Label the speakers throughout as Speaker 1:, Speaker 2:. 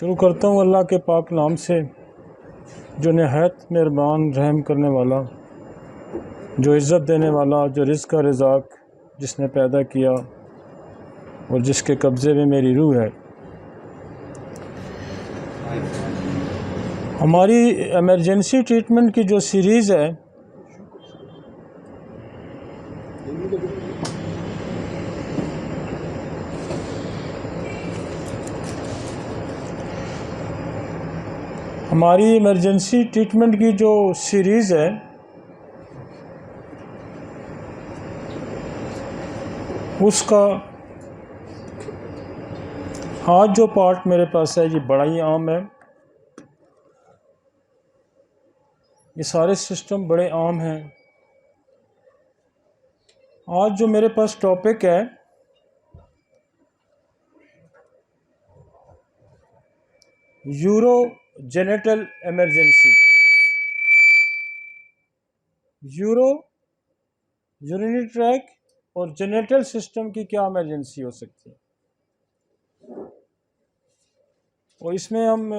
Speaker 1: शुरू करता हूँ अल्लाह के पाक नाम से, जो नहायत मेहरबान रहम करने वाला, जो इज़्ज़त देने वाला, जो रिज़्क़ का रज़ाक जिसने पैदा किया और जिसके कब्ज़े में मेरी रूह है। हमारी एमरजेंसी ट्रीटमेंट की जो सीरीज़ है, हमारी इमरजेंसी ट्रीटमेंट की जो सीरीज़ है, उसका आज जो पार्ट मेरे पास है ये बड़ा ही आम है। ये सारे सिस्टम बड़े आम हैं। आज जो मेरे पास टॉपिक है यूरोजेनिटल इमरजेंसी। यूरिनरी ट्रैक और जेनिटल सिस्टम की क्या इमरजेंसी हो सकती है, और इसमें हम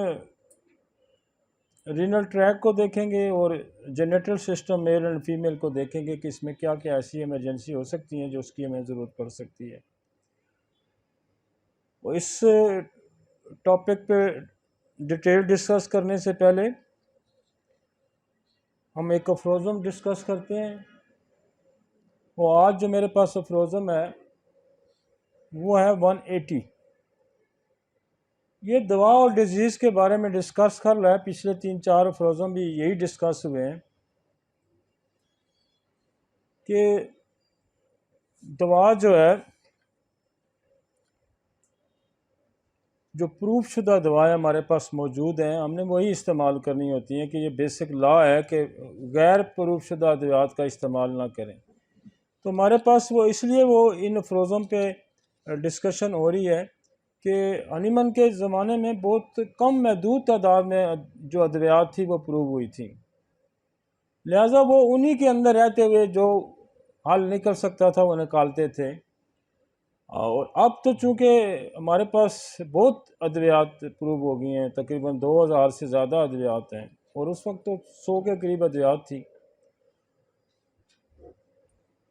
Speaker 1: रीनल ट्रैक को देखेंगे और genital system male and female को देखेंगे कि इसमें क्या क्या ऐसी इमरजेंसी हो सकती हैं जो उसकी हमें ज़रूरत पड़ सकती है। और इस टॉपिक पे डिटेल डिस्कस करने से पहले हम एक अफ्रोज़म डिस्कस करते हैं। और आज जो मेरे पास अफ्रोज़म है वो है 180। ये दवा और डिजीज़ के बारे में डिस्कस कर रहा है। पिछले 3-4 अफ्रोज़म भी यही डिस्कस हुए हैं कि दवा जो है, जो प्रूफ शुदा दवाएँ हमारे पास मौजूद हैं, हमने वही इस्तेमाल करनी होती हैं। कि ये बेसिक लॉ है कि गैर प्रूफ शुदा अद्वियात का इस्तेमाल ना करें। तो हमारे पास वो इसलिए वो इन अफ्रोज़म पे डिस्कशन हो रही है कि हनीमन के ज़माने में बहुत कम महदूद तादाद में जो अद्वियात थी वो प्रूव हुई थी, लिहाजा वो उन्हीं के अंदर रहते हुए जो हल निकल सकता था वो निकालते थे। और अब तो चूँकि हमारे पास बहुत अद्वियात प्रूव हो गई हैं, तकरीबन 2000 से ज़्यादा अद्वियात हैं, और उस वक्त तो 100 के करीब अद्वियात थी।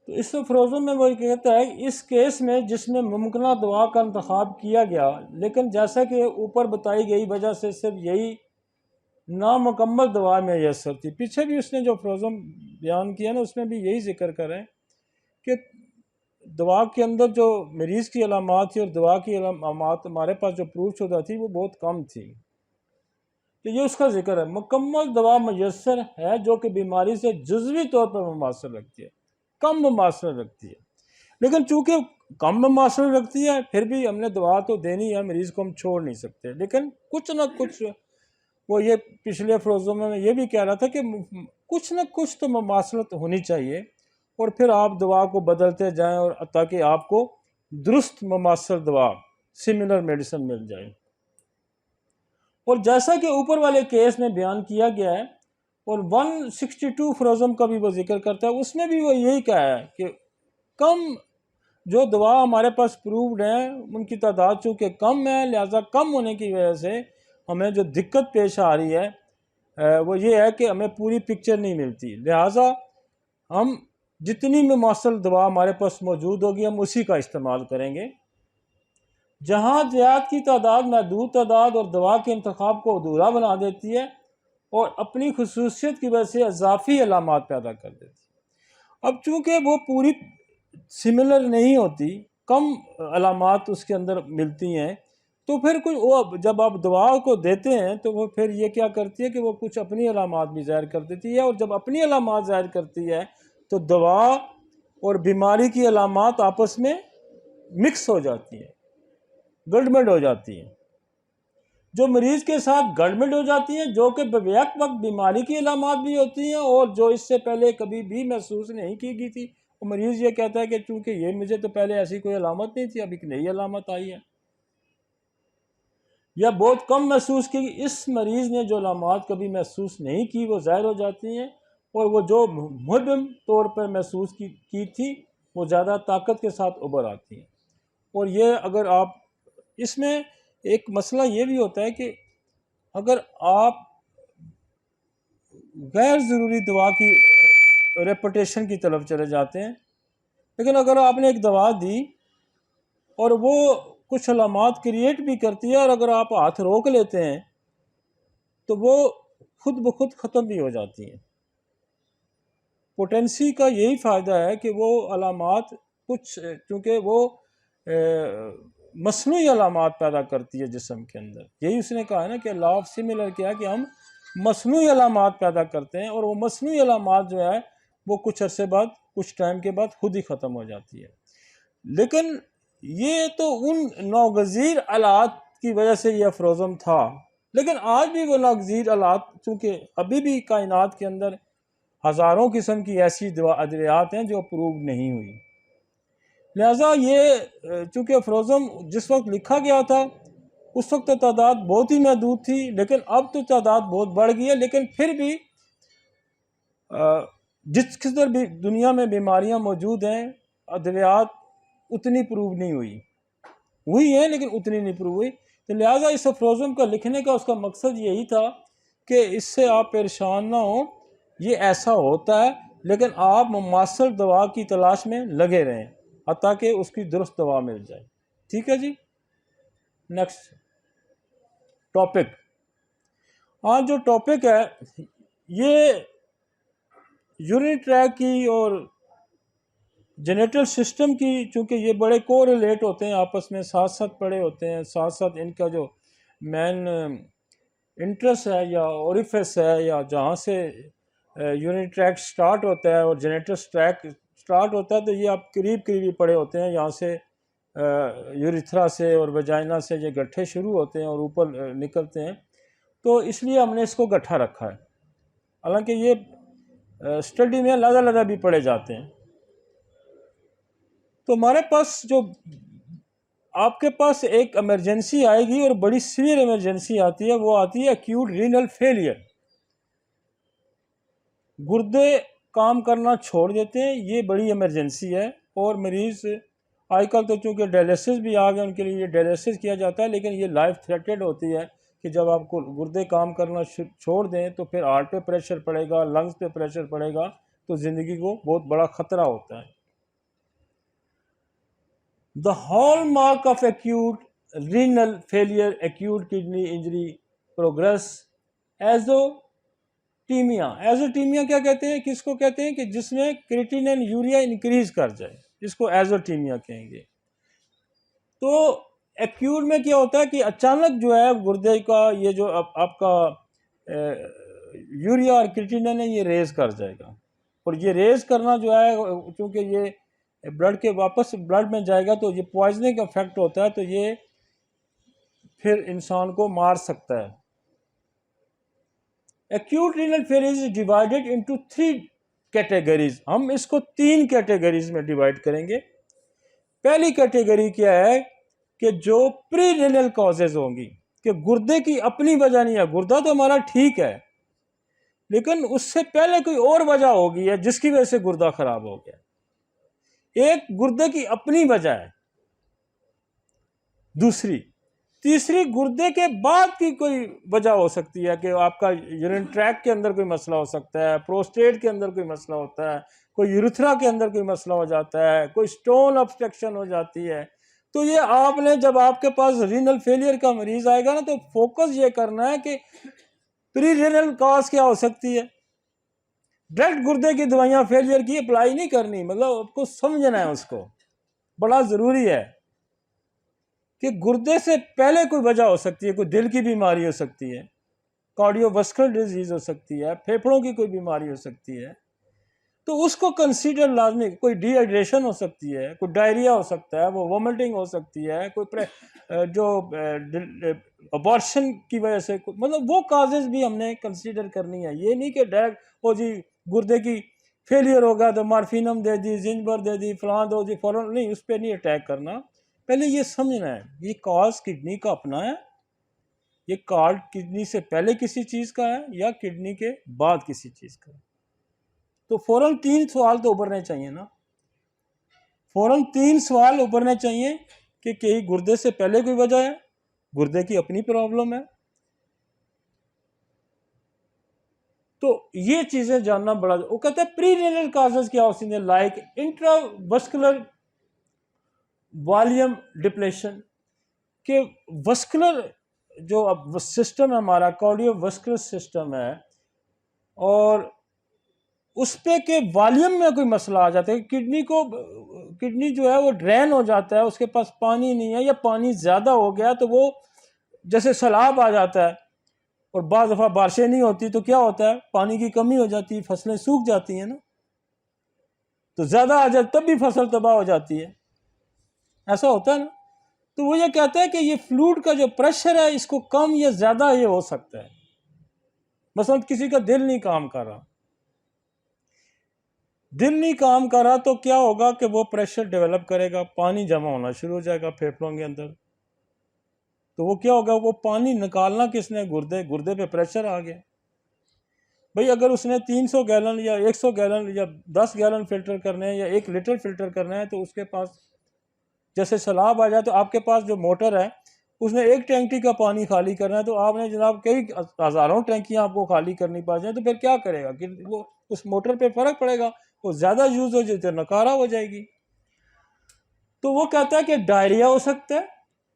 Speaker 1: तो इस अफ्रोज़म में वो कहता है इस केस में जिसमें मुमकिन दवा का इंतखाब किया गया, लेकिन जैसा कि ऊपर बताई गई वजह से सिर्फ यही नामुकम्मल दवा मैसर थी। पीछे भी उसने जो अफ्रोज़म बयान किया ना, उसमें भी यही जिक्र करें कि दवा के अंदर जो मरीज़ की अलामात थी और दवा की अलामात हमारे पास जो प्रूफ शुदा थी वो बहुत कम थी। तो ये उसका जिक्र है। मुकम्मल दवा मैसर है जो कि बीमारी से जुज़वी तौर पर मुमासर रखती है, कम मुमासर रखती है। लेकिन चूँकि कम मुमासर रखती है, फिर भी हमने दवा तो देनी है, मरीज़ को हम छोड़ नहीं सकते। लेकिन कुछ ना कुछ, वो ये पिछले अफ्रोज़ों में ये भी कह रहा था कि कुछ ना कुछ तो मुमासरत होनी चाहिए, और फिर आप दवा को बदलते जाएं, और ताकि आपको दुरुस्त मुमासर दवा, सिमिलर मेडिसिन मिल जाए। और जैसा कि ऊपर वाले केस में बयान किया गया है, और 162 अफ्रोज़म का भी वो जिक्र करता है, उसमें भी वो यही कहा है कि कम जो दवा हमारे पास प्रूव्ड हैं उनकी तादाद चूँकि कम है, लिहाजा कम होने की वजह से हमें जो दिक्कत पेश आ रही है वो ये है कि हमें पूरी पिक्चर नहीं मिलती। लिहाजा हम जितनी मुमासल दवा हमारे पास मौजूद होगी हम उसी का इस्तेमाल करेंगे। जहाँ अद्वियात की तादाद महदूद तादाद और दवा के इंतखाब को अधूरा बना देती है और अपनी खसूसियत की वजह से इजाफी अलामात पैदा कर देती है। अब चूँकि वो पूरी सिमिलर नहीं होती, कम अलामात उसके अंदर मिलती हैं, तो फिर कुछ वो जब आप दवा को देते हैं तो वो फिर ये क्या करती है कि वो कुछ अपनी अलामात भी ज़ाहिर कर देती है, और जब अपनी अलामात ज़ाहिर करती है तो दवा और बीमारी की अलामात आपस में मिक्स हो जाती हैं, गड़बड़ हो जाती हैं। जो मरीज़ के साथ गड़बड़ हो जाती हैं, जो कि बेवक्त वक्त बीमारी की अलामात भी होती हैं और जो इससे पहले कभी भी महसूस नहीं की गई थी, वो मरीज़ ये कहता है कि चूँकि ये मुझे तो पहले ऐसी कोई अलामत नहीं थी, अब एक नई अलामत आई है या बहुत कम महसूस की। इस मरीज़ ने जो अलामात कभी महसूस नहीं की वो ज़ाहिर हो जाती हैं, और वो जो मुबहम तौर पर महसूस की थी वो ज़्यादा ताकत के साथ उभर आती हैं। और ये अगर आप इसमें एक मसला ये भी होता है कि अगर आप गैर ज़रूरी दवा की रेपुटेशन की तरफ चले जाते हैं, लेकिन अगर आपने एक दवा दी और वो कुछ अलामात क्रिएट भी करती है और अगर आप हाथ रोक लेते हैं तो वो खुद ब खुद ख़त्म भी हो जाती हैं। पोटेंसी का यही फ़ायदा है कि वो अलामात कुछ, चूँकि वो मसनूई अलामात पैदा करती है जिस्म के अंदर। यही उसने कहा है ना कि लॉ ऑफ सिमिलर क्या है कि हम मसनूई अलामात पैदा करते हैं और वो मसनूई अलामात जो है वो कुछ अरसे बाद, कुछ टाइम के बाद खुद ही ख़त्म हो जाती है। लेकिन ये तो उन नागज़ीर आलात की वजह से ये अफरोज़म था, लेकिन आज भी वो नागज़ीर आलात, चूँकि अभी भी कायनात के अंदर हज़ारों किस्म की ऐसी अद्वियात हैं जो अप्रूव नहीं हुई। लिहाजा ये चूँकि अफरोज़म जिस वक्त लिखा गया था उस वक्त तो तादाद बहुत ही महदूद थी, लेकिन अब तो तादाद बहुत बढ़ गई है। लेकिन फिर भी जिस किधर भी दुनिया में बीमारियां मौजूद हैं, अद्वियात उतनी प्रूव नहीं हुई है, लेकिन उतनी नहीं प्रूव हुई। तो लिहाजा इस अफरोज़म का लिखने का उसका मकसद यही था कि इससे आप परेशान ना हो, ये ऐसा होता है, लेकिन आप मुमासिल दवा की तलाश में लगे रहें ताकि उसकी दुरुस्त दवा मिल जाए। ठीक है जी। Next topic. आज जो टॉपिक है ये यूरिनरी ट्रैक की और जेनेटल सिस्टम की, चूँकि ये बड़े कोरिलेट होते हैं आपस में, साथ साथ पड़े होते हैं, साथ साथ इनका जो मेन इंटरेस्ट है या ओरिफिस है या जहाँ से यूरिनरी ट्रैक स्टार्ट होता है और जेनेटल ट्रैक स्टार्ट होता है, तो ये आप करीब करीब ही पड़े होते हैं। यहाँ से यूरिथ्रा से और वजाइना से ये गट्ठे शुरू होते हैं और ऊपर निकलते हैं, तो इसलिए हमने इसको गट्ठा रखा है। हालांकि ये स्टडी में अलग अलग भी पढ़े जाते हैं। तो हमारे पास जो आपके पास एक इमरजेंसी आएगी और बड़ी सीवियर इमरजेंसी आती है, वो आती है एक्यूट रीनल फेलियर। गुर्दे काम करना छोड़ देते हैं, ये बड़ी इमरजेंसी है। और मरीज़ आजकल तो चूँकि डायलिसिस भी आ गए, उनके लिए ये डायलिसिस किया जाता है, लेकिन ये लाइफ थ्रेटेड होती है कि जब आपको गुर्दे काम करना छोड़ दें तो फिर हार्ट पे प्रेशर पड़ेगा, लंग्स पे प्रेशर पड़ेगा, तो ज़िंदगी को बहुत बड़ा ख़तरा होता है। The hallmark of acute renal failure, acute kidney injury progress, azotaemia. Azotaemia क्या कहते हैं, किसको कहते हैं कि जिसमें क्रिएटिनिन यूरिया इंक्रीज कर जाए, इसको एजोटीमिया कहेंगे। तो एक्यूट में क्या होता है कि अचानक जो है गुर्दे का ये जो आपका यूरिया और क्रिएटिनिन है ये रेज कर जाएगा, और ये रेज करना जो है क्योंकि ये ब्लड के वापस ब्लड में जाएगा तो ये पॉइजनिंग इफेक्ट होता है, तो ये फिर इंसान को मार सकता है। Acute renal failure is divided into 3 categories. हम इसको 3 कैटेगरीज में डिवाइड करेंगे। पहली कैटेगरी क्या है कि जो प्री रीनल कॉजेज होंगी, कि गुर्दे की अपनी वजह नहीं है, गुर्दा तो हमारा ठीक है, लेकिन उससे पहले कोई और वजह होगी है जिसकी वजह से गुर्दा खराब हो गया। एक गुर्दे की अपनी वजह है, दूसरी, तीसरी गुर्दे के बाद की कोई वजह हो सकती है कि आपका यूरिन ट्रैक के अंदर कोई मसला हो सकता है, प्रोस्टेट के अंदर कोई मसला होता है, कोई यूरिथ्रा के अंदर कोई मसला हो जाता है, कोई स्टोन ऑब्स्ट्रक्शन हो जाती है। तो ये आपने जब आपके पास रीनल फेलियर का मरीज आएगा ना, तो फोकस ये करना है कि प्री रीनल कॉज क्या हो सकती है। डायरेक्ट गुर्दे की दवाइयाँ फेलियर की अप्लाई नहीं करनी, मतलब आपको समझना है उसको, बड़ा ज़रूरी है कि गुर्दे से पहले कोई वजह हो सकती है, कोई दिल की बीमारी हो सकती है, कार्डियोवास्कुलर डिजीज हो सकती है, फेफड़ों की कोई बीमारी हो सकती है, तो उसको कंसीडर लाजमी। कोई डिहाइड्रेशन हो सकती है, कोई डायरिया हो सकता है, वो वोमिटिंग हो सकती है, कोई जो अबॉर्शन की वजह से, मतलब वो काजेज भी हमने कंसीडर करनी है। ये नहीं कि डायरेक्ट ओ जी गुर्दे की फेलियर होगा तो मार्फिनम दे दी, जिंजबर दे दी, फलां दो जी फौरन, नहीं, उस पर नहीं अटैक करना। पहले ये समझना है ये कॉज किडनी का अपना है, ये कॉज किडनी से पहले किसी चीज़ का है या किडनी के बाद किसी चीज़ का है। तो फौरन 3 सवाल तो उभरने चाहिए ना, फौरन 3 सवाल उभरने चाहिए कि कहीं गुर्दे से पहले कोई वजह है, गुर्दे की अपनी प्रॉब्लम है। तो ये चीजें जानना बड़ा, वो कहते हैं प्री रेनल काजेज क्या होती हैं, लाइक इंट्रावस्कुलर वॉल्यूम डिप्लेशन, के वस्कुलर जो अब सिस्टम है हमारा, कार्डियोवस्कुलर सिस्टम है, और उस पे के वॉल्यूम में कोई मसला आ जाता है, किडनी जो है वो ड्रेन हो जाता है, उसके पास पानी नहीं है या पानी ज़्यादा हो गया तो वो जैसे सैलाब आ जाता है, और बाज़ दफ़ा बारिशें नहीं होती तो क्या होता है, पानी की कमी हो जाती है, फसलें सूख जाती हैं ना, तो ज़्यादा आ जाए तब भी फसल तबाह हो जाती है, ऐसा होता है ना। तो वो ये कहता है कि ये फ्लूइड का जो प्रेशर है इसको कम या ज़्यादा ये हो सकता है। मसलन किसी का दिल नहीं काम कर रहा, दिल नहीं काम कर रहा तो क्या होगा कि वो प्रेशर डेवलप करेगा, पानी जमा होना शुरू हो जाएगा फेफड़ों के अंदर, तो वो क्या होगा, वो पानी निकालना किसने, गुर्दे पे प्रेशर आ गया। भाई अगर उसने 300 गैलन या 100 गैलन या 10 गैलन फिल्टर करने हैं या 1 लीटर फिल्टर करना है, तो उसके पास जैसे सैलाब आ जाए तो आपके पास जो मोटर है उसने एक टैंकी का पानी खाली करना है, तो आपने जनाब कई हज़ारों टैंकियां आपको खाली करनी पड़ जाए, तो फिर क्या करेगा कि वो उस मोटर पे फर्क पड़ेगा, वो ज़्यादा यूज़ हो जाए तो नकारा हो जाएगी। तो वो कहता है कि डायरिया हो सकता है,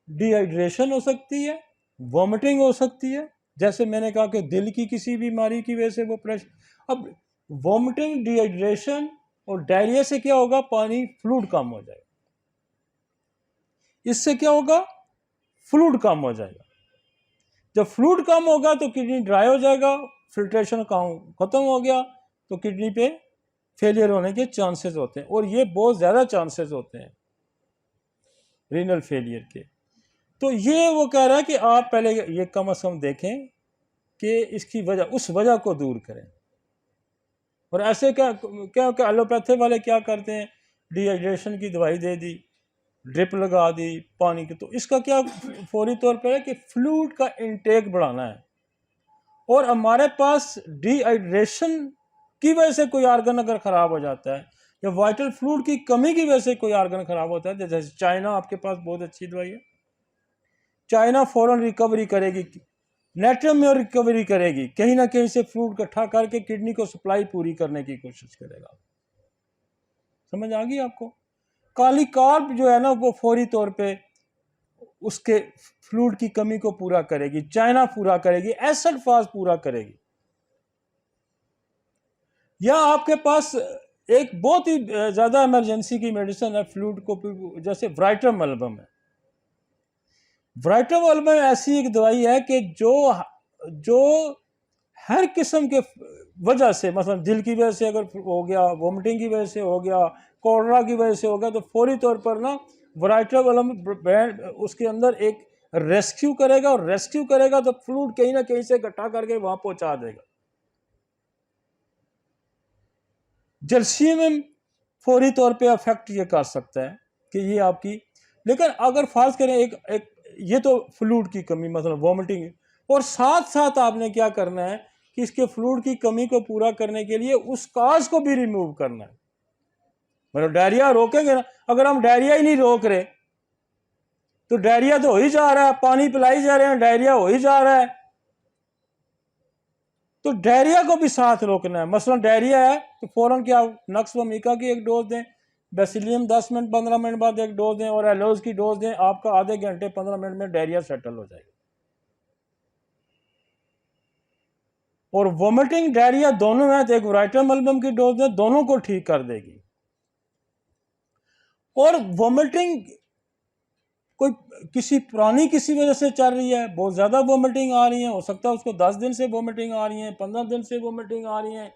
Speaker 1: डिहाइड्रेशन हो सकती है, वॉमिटिंग हो सकती है, जैसे मैंने कहा कि दिल की किसी बीमारी की वजह से वो प्रेशर। अब वॉमिटिंग, डिहाइड्रेशन और डायरिया से क्या होगा, पानी फ्लूइड कम हो जाएगा, इससे क्या होगा, फ्लूइड कम हो जाएगा। जब फ्लूइड कम होगा तो किडनी ड्राई हो जाएगा, फिल्ट्रेशन काम खत्म हो गया, तो किडनी पे फेलियर होने के चांसेस होते हैं, और ये बहुत ज़्यादा चांसेस होते हैं रीनल फेलियर के। तो ये वो कह रहा है कि आप पहले ये कम से कम देखें कि इसकी वजह, उस वजह को दूर करें। और ऐसे क्या एलोपैथी वाले क्या करते हैं, डिहाइड्रेशन की दवाई दे दी, ड्रिप लगा दी पानी की, तो इसका क्या फौरी तौर पर है कि फ्लूइड का इनटेक बढ़ाना है। और हमारे पास डिहाइड्रेशन की वजह से कोई आर्गन अगर ख़राब हो जाता है या वाइटल फ्लूइड की कमी की वजह से कोई आर्गन ख़राब होता है, जैसे चाइना, आपके पास बहुत अच्छी दवाई है, चाइना फ़ौरन रिकवरी करेगी, नेट्रम में रिकवरी करेगी, कहीं ना कहीं से फ्लूइड इकट्ठा करके किडनी को सप्लाई पूरी करने की कोशिश करेगा। समझ आ गई आपको। काली कार्प जो है ना वो फौरी तौर पे उसके फ्लूइड की कमी को पूरा करेगी, चाइना पूरा करेगी, एसिड फास पूरा करेगी। या आपके पास एक बहुत ही ज़्यादा इमरजेंसी की मेडिसिन है फ्लूइड को, जैसे वाइटम एल्बम है। वाइटम एल्बम ऐसी एक दवाई है कि जो हर किस्म के वजह से, मतलब दिल की वजह से अगर हो गया, वोमिटिंग की वजह से हो गया, कोलरा की वजह से हो गया, तो फौरी तौर पर ना वराइटल ब्रांड उसके अंदर एक रेस्क्यू करेगा, और रेस्क्यू करेगा तो फ्लूइड कहीं ना कहीं से इकट्ठा करके वहां पहुंचा देगा। जलसीम फौरी तौर पे अफेक्ट ये कर सकता है कि ये आपकी, लेकिन अगर फार्ज करें एक ये तो फ्लूइड की कमी, मतलब वोमिटिंग, और साथ साथ आपने क्या करना है कि इसके फ्लूइड की कमी को पूरा करने के लिए उस काज को भी रिमूव करना है। मतलब डायरिया रोकेंगे ना, अगर हम डायरिया ही नहीं रोक रहे तो डायरिया तो हो ही जा रहा है, पानी पिलाई जा रहे हैं, डायरिया हो ही जा रहा है, तो डायरिया को भी साथ रोकना है। मसलन डायरिया है तो फौरन क्या, नक्सवमिका की एक डोज दें, बेसिलियम 10 मिनट 15 मिनट बाद एक डोज दें, और एलोज की डोज दें, आपका आधे घंटे 15 मिनट में डायरिया सेटल हो जाएगा। और वोमिटिंग डायरिया दोनों है तो एक वाइटम एल्बम की डोज दें, दोनों को ठीक कर देगी। और वोमिटिंग कोई किसी वजह से चल रही है, बहुत ज़्यादा वोमिटिंग आ रही है, हो सकता है उसको 10 दिन से वोमिटिंग आ रही है, 15 दिन से वोमिटिंग आ रही है,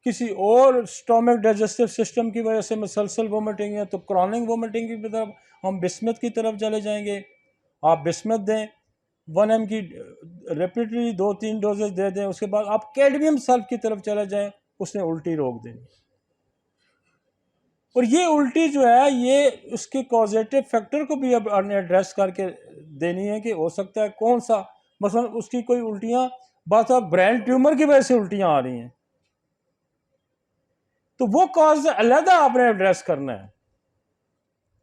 Speaker 1: किसी और स्टोमक डाइजेस्टिव सिस्टम की वजह से मसलसल वोमिटिंग है, तो क्रॉनिक वोमिटिंग की तरफ हम बिस्मथ की तरफ चले जाएंगे। आप बिस्मथ दें, 1 mg की रेपिटरी 2-3 डोजेज दे दें, उसके बाद आप कैडमियम सल्फ की तरफ चले जाएं, उसने उल्टी रोक देनी। और ये उल्टी जो है ये उसके कॉजेटिव फैक्टर को भी अब एड्रेस करके देनी है कि हो सकता है कौन सा, मतलब उसकी कोई उल्टियां, बात आप ब्रेन ट्यूमर की वजह से उल्टियां आ रही हैं, तो वो कॉज अलग आपने एड्रेस करना है।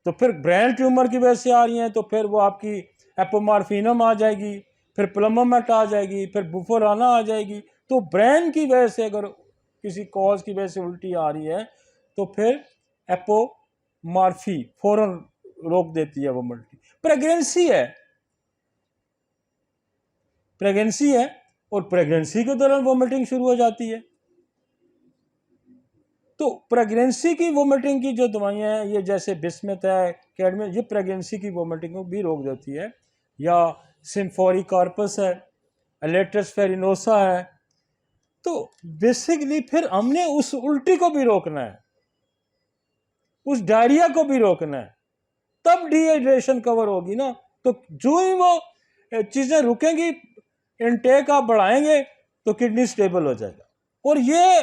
Speaker 1: तो फिर ब्रेन ट्यूमर की वजह से आ रही हैं तो फिर वो आपकी एपोमार्फिनम आ जाएगी, फिर प्लमोमेट आ जाएगी, फिर बुफोराना आ जाएगी। तो ब्रेन की वजह से अगर किसी कॉज की वजह से उल्टी आ रही है तो फिर एपोमार्फी फौरन रोक देती है वोमिटिंग। प्रेगनेंसी है और प्रेगनेंसी के दौरान वोमिटिंग शुरू हो जाती है। तो प्रेगनेंसी की वोमिटिंग की जो दवाइयाँ हैं, ये जैसे बिस्मथ है, कैडमियम, ये प्रेगनेंसी की वोमिटिंग को भी रोक देती है। या सिम्फोरी कार्पस है, एलेट्रस फेरिनोसा है। तो बेसिकली फिर हमने उस उल्टी को भी रोकना है, उस डायरिया को भी रोकना है, तब डिहाइड्रेशन कवर होगी ना। तो जो ही वो चीज़ें रुकेंगी, इनटेक आप बढ़ाएंगे तो किडनी स्टेबल हो जाएगा। और ये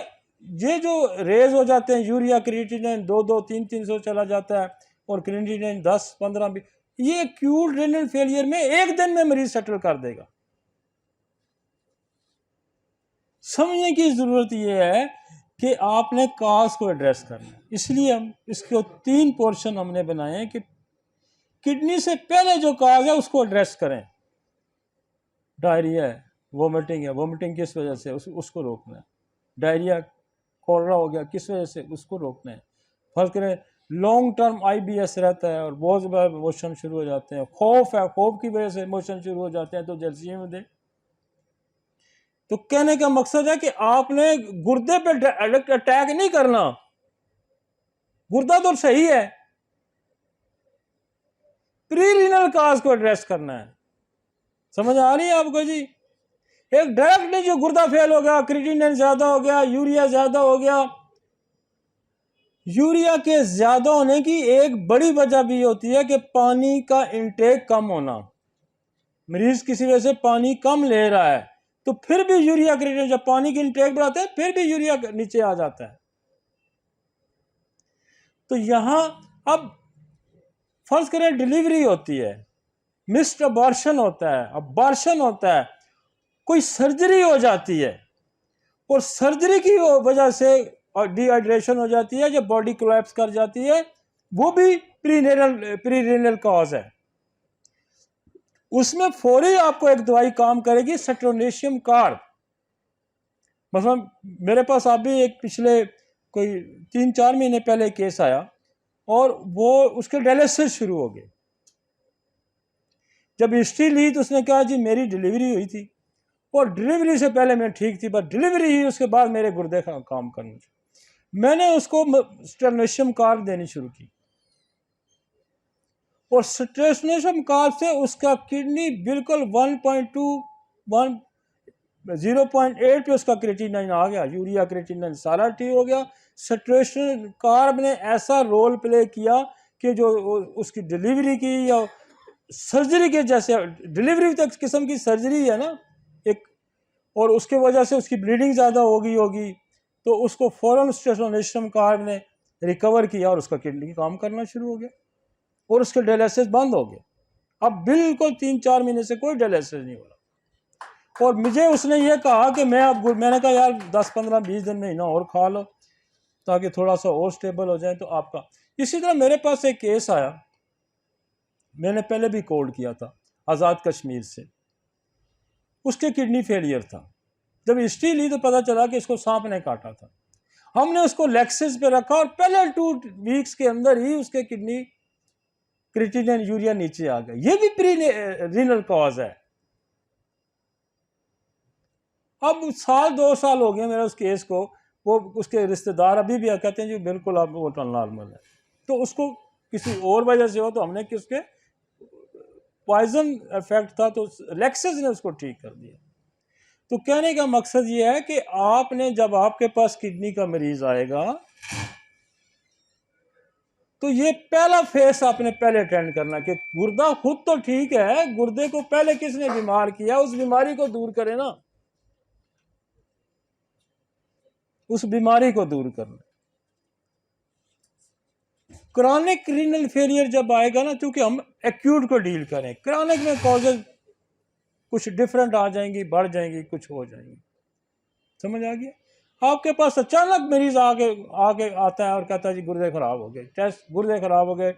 Speaker 1: जो रेज हो जाते हैं, यूरिया क्रिएटिनिन 2-2, 3-300 चला जाता है, और क्रिएटिनिन 10-15 भी, ये एक्यूट रेनल फेलियर में एक दिन में मरीज सेटल कर देगा। समझने की जरूरत यह है कि आपने काज को एड्रेस करना है। इसलिए हम इसको 3 पोर्शन हमने बनाए हैं कि किडनी से पहले जो काज है उसको एड्रेस करें। डायरिया है, वोमिटिंग है, वोमिटिंग किस वजह से, उसको रोकना है। डायरिया कोलरा हो गया, किस वजह से, उसको रोकना है। फर्ज करें लॉन्ग टर्म IBS रहता है और बहुत बार मोशन शुरू हो जाते हैं, खौफ है, खौफ की वजह से मोशन शुरू हो जाते हैं, तो जल्दी दें। तो कहने का मकसद है कि आपने गुर्दे पे अटैक नहीं करना, गुर्दा तो सही है, प्रीरीनल काज को एड्रेस करना है। समझ आ रही है आपको जी? एक डायरेक्ट नहीं जो गुर्दा फेल हो गया, क्रिएटिनिन ज्यादा हो गया, यूरिया ज्यादा हो गया। यूरिया के ज्यादा होने की एक बड़ी वजह भी होती है कि पानी का इंटेक कम होना। मरीज किसी वजह से पानी कम ले रहा है तो फिर भी यूरिया क्रिएटिनिन, जब पानी की इंटेक बढ़ाते हैं फिर भी यूरिया नीचे आ जाता है। तो यहां अब फर्ज करें डिलीवरी होती है, मिस्ड अबॉर्शन होता है, अबॉर्शन होता है, कोई सर्जरी हो जाती है और सर्जरी की वजह से डिहाइड्रेशन हो जाती है, जब बॉडी कोलैप्स कर जाती है, वो भी प्रीरेनल कॉज है। उसमें फौरी आपको एक दवाई काम करेगी, सेट्रोनेशियम कार्ब। मतलब मेरे पास अभी एक पिछले कोई 3-4 महीने पहले केस आया और वो उसके डायलिसिस शुरू हो गए। जब हिस्ट्री ली तो उसने कहा जी मेरी डिलीवरी हुई थी और डिलीवरी से पहले मैं ठीक थी, बस डिलीवरी ही उसके बाद मेरे गुर्दे का काम करने। मैंने उसको स्टेरोनेशियम कार्ब देनी शुरू की और स्टेरोनेशियम कार्ब से उसका किडनी बिल्कुल 0.8 पे उसका क्रिएटिनिन आ गया, यूरिया क्रिएटिनिन सारा ठीक हो गया। स्टेरोनेशियम कार्ब ने ऐसा रोल प्ले किया कि जो उसकी डिलीवरी की या सर्जरी के जैसे, डिलीवरी तक किस्म की सर्जरी है ना एक, और उसके वजह से उसकी ब्लीडिंग ज़्यादा हो गई होगी, तो उसको फौरन स्टेरोनेशियम कार्ब ने रिकवर किया और उसका किडनी काम करना शुरू हो गया और उसके डायलिसिस बंद हो गए। अब बिल्कुल 3-4 महीने से कोई डायलिसिस नहीं हो रहा। और मुझे उसने ये कहा कि मैंने कहा यार 10-15-20 दिन महीना और खा लो ताकि थोड़ा सा और स्टेबल हो जाए तो आपका। इसी तरह मेरे पास एक केस आया, मैंने पहले भी कोल्ड किया था, आज़ाद कश्मीर से, उसके किडनी फेलियर था। जब हिस्ट्री ली तो पता चला कि इसको सांप ने काटा था। हमने उसको लेक्सिस पे रखा और पहले 2 वीक्स के अंदर ही उसके किडनी क्रिएटिनिन यूरिया नीचे आ गया। ये भी प्रीरीनल कॉज है। अब 1-2 साल हो गए मेरे उस केस को, वो उसके रिश्तेदार अभी भी कहते हैं जी बिल्कुल अब वो नॉर्मल है। तो उसको किसी और वजह से हो तो हमने किसके पॉइजन इफेक्ट था तो लेक्सिस ने उसको ठीक कर दिया। तो कहने का मकसद ये है कि आपने जब आपके पास किडनी का मरीज आएगा तो ये पहला फेस आपने पहले अटेंड करना कि गुर्दा खुद तो ठीक है, गुर्दे को पहले किसने बीमार किया, उस बीमारी को दूर करें ना, उस बीमारी को दूर करना। क्रॉनिक रीनल फेलियर जब आएगा ना, क्योंकि हम एक्यूट को डील करें, क्रॉनिक में कॉजेज कुछ डिफरेंट आ जाएंगी, बढ़ जाएंगी, कुछ हो जाएंगी। समझ आ गया? आपके पास अचानक मरीज आगे आता है और कहता है जी गुर्दे खराब हो गए, टेस्ट गुर्दे खराब हो गए,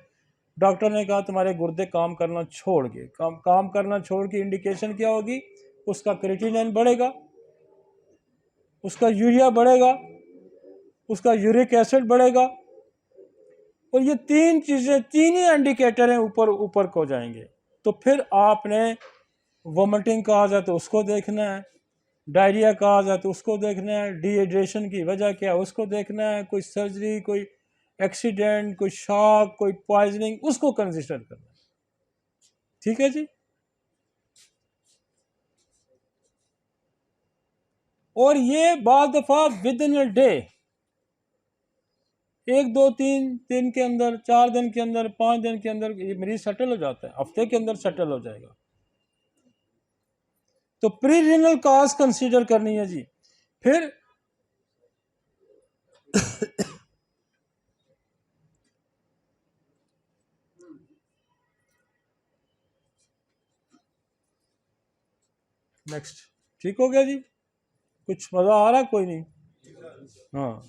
Speaker 1: डॉक्टर ने कहा तुम्हारे गुर्दे काम करना छोड़ गए। काम करना छोड़ के इंडिकेशन क्या होगी? उसका क्रिएटिनिन बढ़ेगा, उसका यूरिया बढ़ेगा, उसका यूरिक एसिड बढ़ेगा, और ये तीन चीज़ें, तीन ही इंडिकेटर हैं, ऊपर ऊपर को जाएंगे। तो फिर आपने वोमिटिंग कहा जाए तो उसको देखना है, डायरिया कहा जाए तो उसको देखना है, डिहाइड्रेशन की वजह क्या है उसको देखना है, कोई सर्जरी, कोई एक्सीडेंट, कोई शॉक, कोई पॉइजनिंग, उसको कंसिडर करना है। ठीक है जी। और ये बाद दफ़ा विद इन अ डे, 1 2 3 दिन के अंदर, 4 दिन के अंदर, 5 दिन के अंदर ये मरीज सेटल हो जाता है, हफ्ते के अंदर सेटल हो जाएगा। तो प्री रीनल कॉज कंसीडर करनी है जी। फिर नेक्स्ट, ठीक हो गया जी? कुछ मजा आ रहा है? कोई नहीं? हाँ,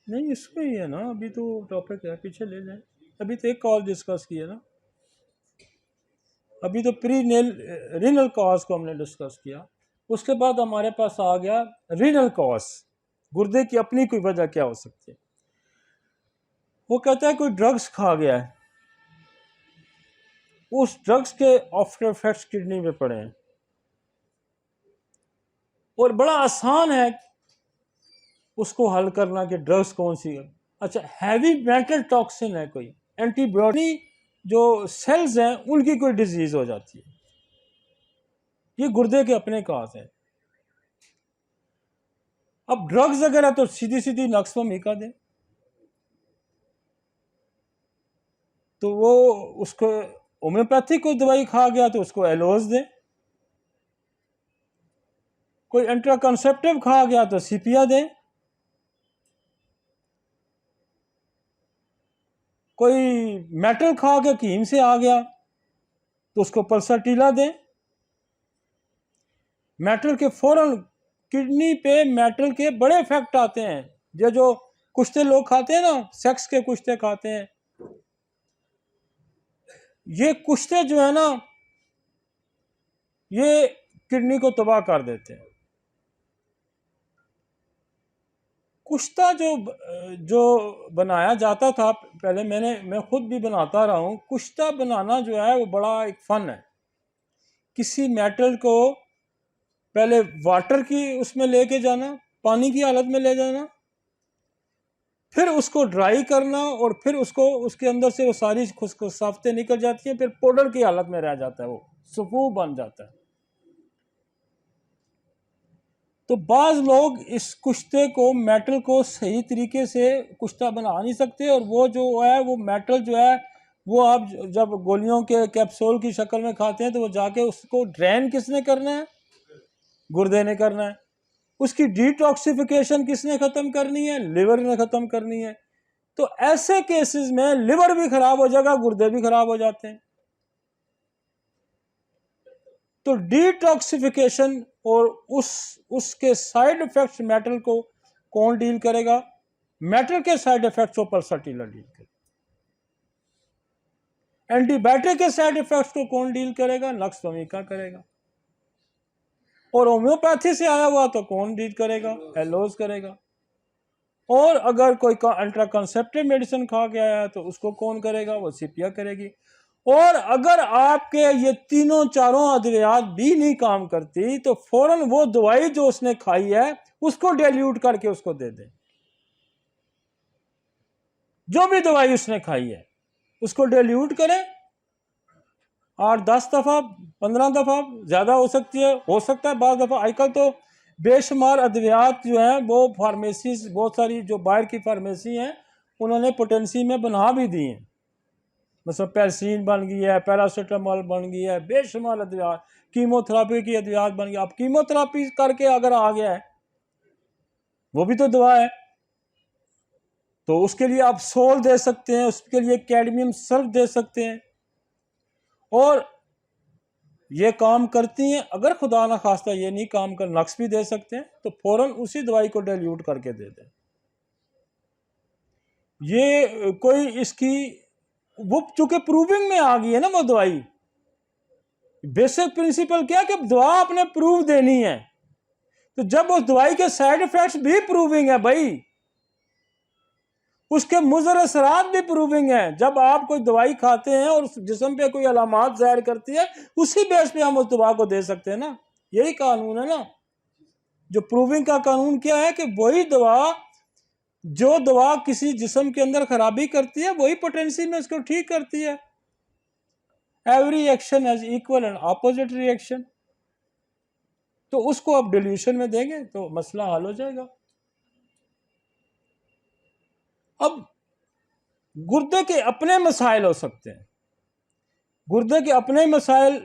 Speaker 1: नहीं इसमें ही है ना, अभी तो टॉपिक है, पीछे ले जाए। अभी तो एक कॉल डिस्कस की है ना, अभी तो प्री रीनल कॉज को हमने डिस्कस किया। उसके बाद हमारे पास आ गया रीनल कॉज, गुर्दे की अपनी कोई वजह क्या हो सकती है। वो कहता है कोई ड्रग्स खा गया है, उस ड्रग्स के आफ्टर इफेक्ट्स किडनी में पड़े हैं, और बड़ा आसान है उसको हल करना कि ड्रग्स कौन सी है। अच्छा, हैवी मेटल टॉक्सिन है कोई, एंटीबॉडी जो सेल्स हैं उनकी कोई डिजीज हो जाती है, ये गुर्दे के अपने काज हैं। अब ड्रग्स अगर है तो सीधी सीधी नक्स में मिका दें, तो वो उसको होम्योपैथिक कोई दवाई खा गया तो उसको एलोज दें, कोई एंट्राकॉन्सेप्टिव खा गया तो सीपिया दें, कोई मेटल खा के कीम से आ गया तो उसको पल्साटीला दें। मेटल के फौरन किडनी पे मेटल के बड़े इफेक्ट आते हैं। ये जो कुश्ते लोग खाते हैं ना, सेक्स के कुश्ते खाते हैं, ये कुश्ते जो है ना, ये किडनी को तबाह कर देते हैं। कुश्ता जो जो बनाया जाता था पहले, मैं खुद भी बनाता रहा हूँ। कुश्ता बनाना जो है वो बड़ा एक फन है। किसी मेटल को पहले वाटर की उसमें लेके जाना, पानी की हालत में ले जाना, फिर उसको ड्राई करना, और फिर उसको उसके अंदर से वो सारी खुशखुशाफतें निकल जाती हैं, फिर पाउडर की हालत में रह जाता है, वो सफू बन जाता है। तो बाज लोग इस कुश्ते को, मेटल को सही तरीके से कुश्ता बना नहीं सकते, और वो जो है वो मेटल जो है वो आप जब गोलियों के कैप्सूल की शक्ल में खाते हैं तो वो जाके उसको ड्रेन किसने करना है? गुर्दे ने करना है। उसकी डिटॉक्सिफिकेशन किसने खत्म करनी है? लिवर ने खत्म करनी है। तो ऐसे केसेस में लिवर भी खराब हो जाएगा, गुर्दे भी खराब हो जाते हैं। तो डिटॉक्सिफिकेशन और उसके साइड इफेक्ट्स मेटल को कौन डील करेगा? मेटल के साइड इफेक्ट्स को पल्साटीला डील करेगा। एंटीबायोटिक के साइड इफेक्ट्स को कौन डील करेगा? नक्स वमिका करेगा। और होम्योपैथी से आया हुआ तो कौन डील करेगा? एलोज करेगा। और अगर कोई अल्ट्राकॉन्सेप्टिव मेडिसिन खा के आया तो उसको कौन करेगा? वो सीपिया करेगी। और अगर आपके ये तीनों चारों अद्वियात भी नहीं काम करती तो फौरन वो दवाई जो उसने खाई है उसको डाइल्यूट करके उसको दे दें। जो भी दवाई उसने खाई है उसको डाइल्यूट करें, 8-10 दफा, 15 दफा, ज्यादा हो सकती है, हो सकता है बाद दफा। आजकल तो बेशुमार अद्वियात जो है वो फार्मेसी, बहुत सारी जो बाहर की फार्मेसी हैं उन्होंने पोटेंसी में बना भी दी हैं। मतलब पैरसीन बन गई है, पैरासीटामोल बन गई है, बेशुमार अद्वियात, कीमोथेरापी की अद्वियात बन गई। आप कीमोथेरापी करके अगर आ गया है वो भी तो दवा है, तो उसके लिए आप सोल दे सकते हैं, उसके लिए कैडमियम सल्फ दे सकते हैं, और ये काम करती हैं। अगर खुदा ना खास्ता ये नहीं काम कर, नक्स भी दे सकते हैं, तो फौरन उसी दवाई को डाइल्यूट करके दे दें। ये कोई इसकी वो चूंकि प्रूविंग में आ गई है ना वो दवाई, बेसिक प्रिंसिपल क्या कि दवा आपने प्रूव देनी है, तो जब उस दवाई के साइड इफेक्ट्स भी प्रूविंग है भाई, उसके मुज़र असरात भी प्रूविंग है, जब आप कोई दवाई खाते हैं और जिस्म पे कोई अलामात जाहिर करती है, उसी बेस पे हम उस दवा को दे सकते हैं ना, यही कानून है ना। जो प्रूविंग का कानून क्या है कि वही दवा, जो दवा किसी जिस्म के अंदर खराबी करती है वही पोटेंसी में उसको ठीक करती है। Every action has equal and opposite reaction, तो उसको आप डिल्यूशन में देंगे तो मसला हल हो जाएगा। अब गुर्दे के अपने मसाइल हो सकते हैं, गुर्दे के अपने मसाइल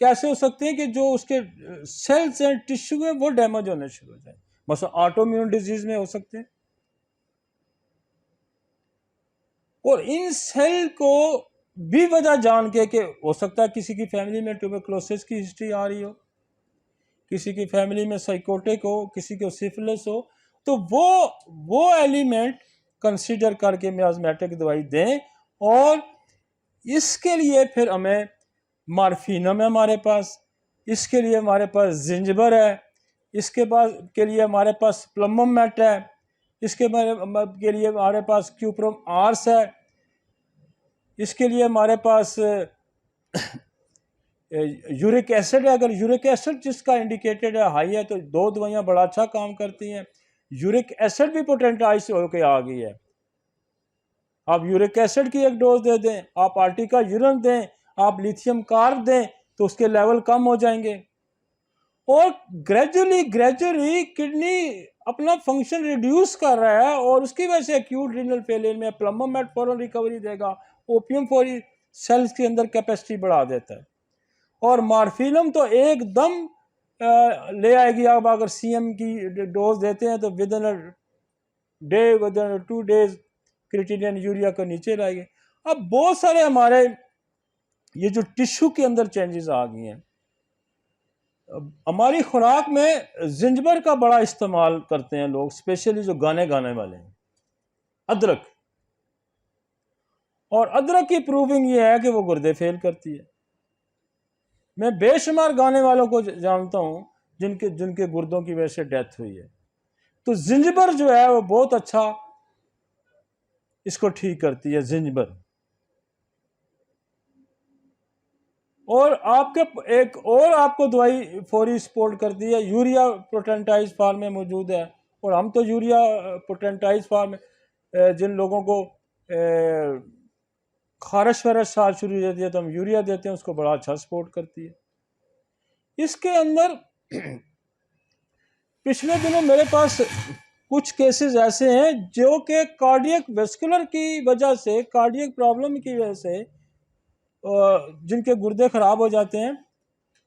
Speaker 1: कैसे हो सकते हैं कि जो उसके सेल्स एंड टिश्यू है वो डैमेज होने शुरू हो जाए, मसलन ऑटोइम्यून डिजीज में हो सकते हैं। और इन सेल को भी वजह जान के कि हो सकता है किसी की फैमिली में ट्यूबरकुलोसिस की हिस्ट्री आ रही हो, किसी की फैमिली में साइकोटिक हो, किसी को सिफिलिस हो, तो वो एलिमेंट कंसीडर करके मियाज़मेटिक दवाई दें। और इसके लिए फिर हमें मार्फिनम है हमारे पास, इसके लिए हमारे पास जिंजबर है, इसके पास के लिए हमारे पास प्लमोमेट है, इसके के लिए हमारे पास क्यूप्रोम आर्स है, इसके लिए हमारे पास यूरिक एसिड है। अगर यूरिक एसिड जिसका इंडिकेटेड है हाई है तो दो दवाइयाँ बड़ा अच्छा काम करती हैं। यूरिक एसिड भी पोटेंटाइज होकर आ गई है, आप यूरिक एसिड की एक डोज दे दें, आप आर्टिका यूरिन दें, आप लिथियम कार्ब दें, तो उसके लेवल कम हो जाएंगे। और ग्रेजुअली किडनी अपना फंक्शन रिड्यूस कर रहा है और उसकी वजह से एक्यूट रीनल फेलियर में प्लमोमेट फौरन रिकवरी देगा, ओपियम फौरी सेल्स के अंदर कैपेसिटी बढ़ा देता है। और मार्फिनम तो एकदम ले आएगी। आप अगर सीएम की डोज देते हैं तो with in day, with in 2 days creatinine urea को नीचे लाएगी। अब बहुत सारे हमारे ये जो टिश्यू के अंदर चेंजेस आ गई हैं, हमारी खुराक में जिंजबर का बड़ा इस्तेमाल करते हैं लोग, स्पेशली जो गाने वाले हैं, अदरक। और अदरक की प्रूविंग ये है कि वो गुर्दे फेल करती है। मैं बेशुमार गाने वालों को जानता हूं जिनके गुर्दों की वजह से डेथ हुई है। तो जिंजबर जो है वो बहुत अच्छा इसको ठीक करती है, जिंजबर। और आपके एक और आपको दवाई फौरी सपोर्ट करती है, यूरिया पोटेंटाइज फार्म में मौजूद है। और हम तो यूरिया पोटेंटाइज फार्म जिन लोगों को खारिश वारिश साल शुरू हो जाती है तो हम यूरिया देते हैं, उसको बड़ा अच्छा सपोर्ट करती है। इसके अंदर पिछले दिनों मेरे पास कुछ केसेस ऐसे हैं जो कि कार्डियक वेस्कुलर की वजह से, कार्डियक प्रॉब्लम की वजह से जिनके गुर्दे खराब हो जाते हैं,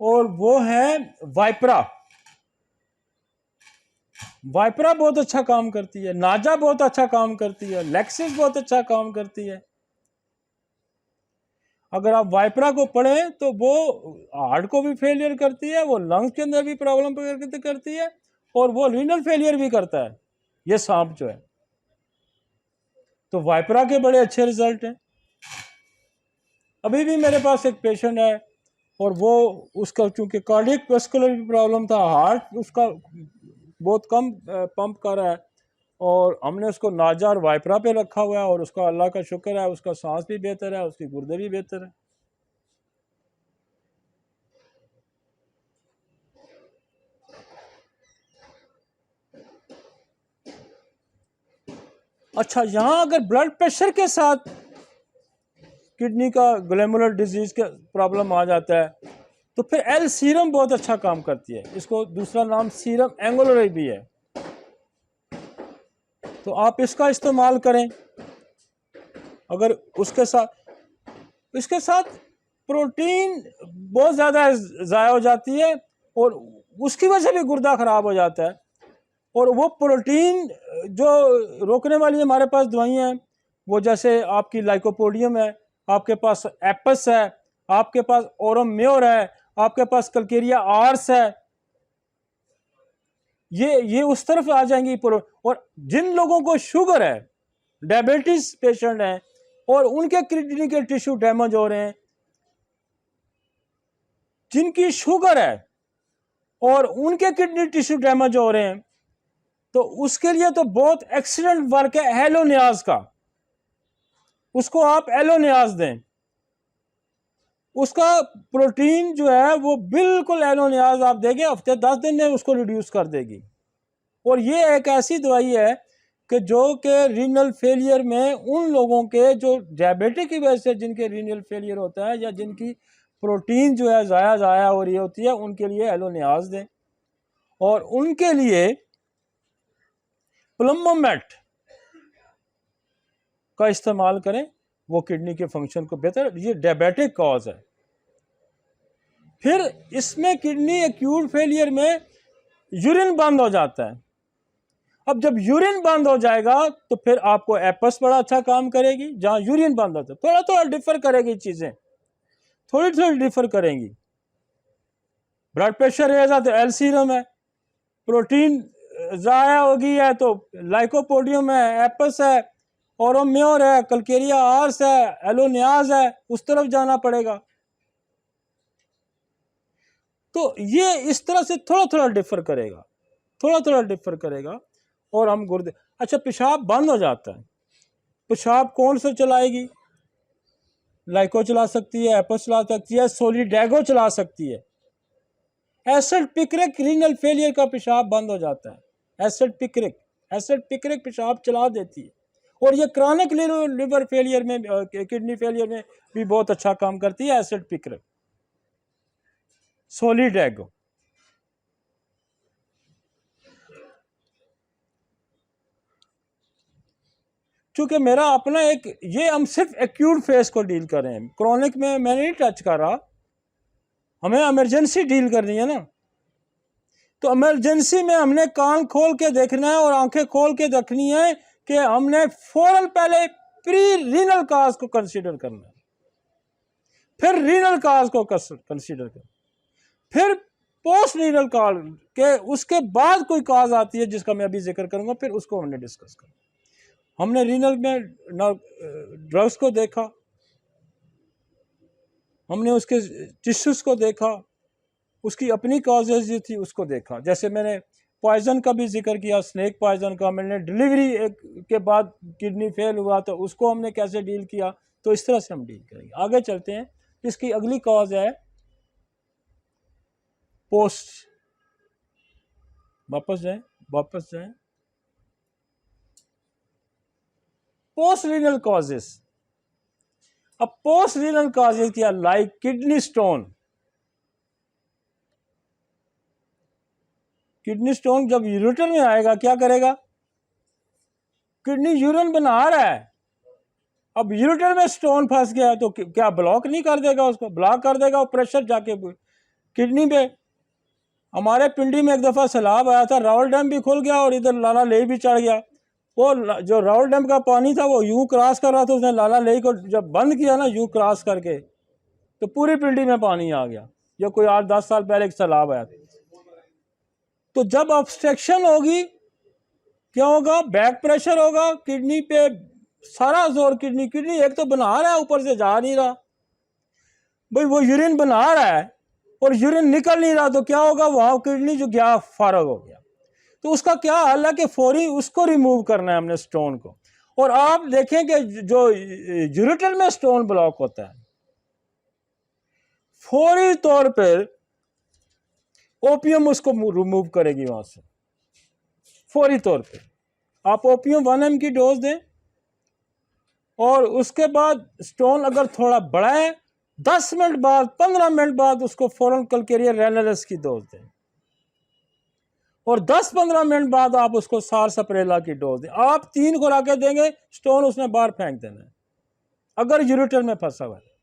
Speaker 1: और वो है वाइपरा। वाइपरा बहुत अच्छा काम करती है, नाजा बहुत अच्छा काम करती है, लेक्सिस बहुत अच्छा काम करती है। अगर आप वाइपरा को पढ़ें तो वो हार्ट को भी फेलियर करती है, वो लंग्स के अंदर भी प्रॉब्लम करती है, और वो रीनल फेलियर भी करता है, ये सांप जो है। तो वाइपरा के बड़े अच्छे रिजल्ट हैं। अभी भी मेरे पास एक पेशेंट है और वो उसका चूंकि कार्डियक वेस्कुलर प्रॉब्लम था, हार्ट उसका बहुत कम पंप कर रहा है, और हमने उसको नाजा और वाइपरा पे रखा हुआ है, और उसका अल्लाह का शुक्र है उसका सांस भी बेहतर है, उसकी गुर्दे भी बेहतर है। अच्छा, यहाँ अगर ब्लड प्रेशर के साथ किडनी का ग्लैमुलर डिजीज का प्रॉब्लम आ जाता है तो फिर एल सीरम बहुत अच्छा काम करती है। इसको दूसरा नाम सीरम एंगुलर भी है, तो आप इसका इस्तेमाल करें। अगर इसके साथ प्रोटीन बहुत ज़्यादा ज़ाया हो जाती है और उसकी वजह से भी गुर्दा ख़राब हो जाता है। और वो प्रोटीन जो रोकने वाली हमारे पास दवाइयाँ हैं, वो जैसे आपकी लाइकोपोडियम है, आपके पास एपस है, आपके पास ओरम म्योर है, आपके पास कल्केरिया आर्स है, ये उस तरफ आ जाएंगी। और जिन लोगों को शुगर है, डायबिटीज पेशेंट हैं और उनके किडनी के टिश्यू डैमेज हो रहे हैं, जिनकी शुगर है और उनके किडनी टिश्यू डैमेज हो रहे हैं, तो उसके लिए तो बहुत एक्सीलेंट वर्क है एलोनियाज का। उसको आप एलोनियाज दें, उसका प्रोटीन जो है वो बिल्कुल एलोनियाज आप देंगे, हफ्ते 10 दिन में उसको रिड्यूस कर देगी। और ये एक ऐसी दवाई है कि जो कि रीनल फेलियर में उन लोगों के जो डायबिटिक की वजह से जिनके रीनल फेलियर होता है या जिनकी प्रोटीन जो है ज़ाया हो रही होती है, उनके लिए एलोनियाज दें। और उनके लिए प्लम्बोमेट का इस्तेमाल करें, वो किडनी के फंक्शन को बेहतर, ये डायबिटिक कॉज है। फिर इसमें किडनी एक्यूट फेलियर में यूरिन बंद हो जाता है। अब जब यूरिन बंद हो जाएगा तो फिर आपको एपस बड़ा अच्छा काम करेगी। जहां यूरिन बंद होता है थोड़ा थोड़ा डिफर करेगी, चीजें थोड़ी थोड़ी डिफर करेंगी। ब्लड प्रेशर रहेगा तो एल सीरम है, प्रोटीन ज़ाया होगी है तो लाइकोपोडियम है, एपस है, ओरोम्योर है, कलकेरिया आर्स है, एलोनियाज है, उस तरफ जाना पड़ेगा। तो ये इस तरह से थोड़ा थोड़ा डिफर करेगा, थोड़ा थोड़ा डिफर करेगा। और हम गुर्दे, अच्छा पेशाब बंद हो जाता है, पेशाब कौन सा चलाएगी? लाइको चला सकती है, एपस चला सकती है, सोलिडैगो चला सकती है। एसिड पिक्रिक रीनल फेलियर का पेशाब बंद हो जाता है। एसिड पिक्रिक पेशाब चला देती है। और ये क्रॉनिक लिवर फेलियर में, किडनी फेलियर में भी बहुत अच्छा काम करती है एसिड पिक्रिक, सोलिडैगो। चूंकि मेरा अपना एक, ये हम सिर्फ एक्यूट फेस को डील कर रहे हैं, क्रॉनिक में मैंने नहीं टच कर रहा, हमें इमरजेंसी डील करनी है ना। तो इमरजेंसी में हमने कान खोल के देखना है और आंखें खोल के देखनी है कि हमने फौरन पहले प्री रीनल काज को कंसीडर करना है, फिर रीनल काज को कंसीडर करना, फिर पोस्ट रीनल काज के उसके बाद कोई काज आती है जिसका मैं अभी जिक्र करूंगा, फिर उसको हमने डिस्कस करना। हमने रीनल में ड्रग्स को देखा, हमने उसके टिश्यूज को देखा, उसकी अपनी कॉजेज जो थी उसको देखा। जैसे मैंने पॉइजन का भी जिक्र किया, स्नेक पॉइजन का, मैंने डिलीवरी के बाद किडनी फेल हुआ तो उसको हमने कैसे डील किया। तो इस तरह से हम डील करेंगे। आगे चलते हैं। इसकी अगली कॉज है पोस्ट, वापस जाएं पोस्ट रीनल कॉजेस। अब पोस्ट रीनल कॉजेज क्या, like kidney stone. Kidney stone जब यूरेटर में आएगा क्या करेगा? किडनी यूरिन बना रहा है, अब यूरेटर में स्टोन फंस गया तो क्या ब्लॉक नहीं कर देगा? उसको ब्लॉक कर देगा, और प्रेशर जाके किडनी पे। हमारे पिंडी में एक दफ़ा सैलाब आया था, रावल डैम भी खुल गया और इधर लाला लेई भी चढ़ गया। वो जो रावल डैम का पानी था वो यूं क्रॉस कर रहा था, उसने लाला लेई को जब बंद किया ना यूं क्रॉस करके, तो पूरी पिंडी में पानी आ गया। जो कोई 8-10 साल पहले एक सैलाब आया था। तो जब ऑब्स्ट्रक्शन होगी क्या होगा? बैक प्रेशर होगा, किडनी पे सारा जोर किडनी एक तो बना रहा है, ऊपर से जा नहीं रहा भाई, वो यूरिन बना रहा है और यूरिन निकल नहीं रहा, तो क्या होगा? वहां किडनी जो गया फारग हो गया। तो उसका क्या हल है कि फौरी उसको रिमूव करना है हमने, स्टोन को। और आप देखें कि जो यूरेटर में स्टोन ब्लॉक होता है, फौरी तौर पर ओपियम उसको रिमूव करेगी वहां से, फौरी तौर पे। आप ओपियम 1 mg की डोज दें, और उसके बाद स्टोन अगर थोड़ा बड़ा है 10 मिनट बाद 15 मिनट बाद उसको फौरन कलकेरिया रेनलेस की डोज दें, और 10-15 मिनट बाद आप उसको सार सप्रेला की डोज दें। आप 3 खुराकें देंगे, स्टोन उसने बाहर फेंक देना है अगर यूरेटर में फंसा हुआ है।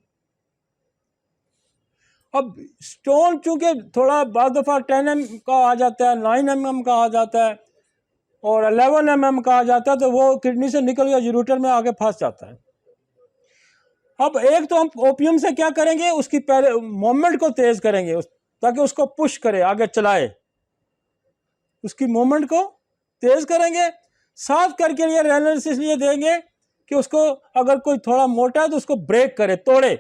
Speaker 1: अब स्टोन चूंकि थोड़ा बाद दफ़ा 10 mm का आ जाता है, 9 mm का आ जाता है, और 11 mm का आ जाता है, तो वो किडनी से निकल गया यूरेटर में आगे फंस जाता है। अब एक तो हम ओपियम से क्या करेंगे, उसकी पहले मूवमेंट को तेज करेंगे ताकि उसको पुश करे, आगे चलाए, उसकी मूवमेंट को तेज करेंगे। साफ करके लिए रेनल्स इसलिए देंगे कि उसको अगर कोई थोड़ा मोटा है तो उसको ब्रेक करे, तोड़े।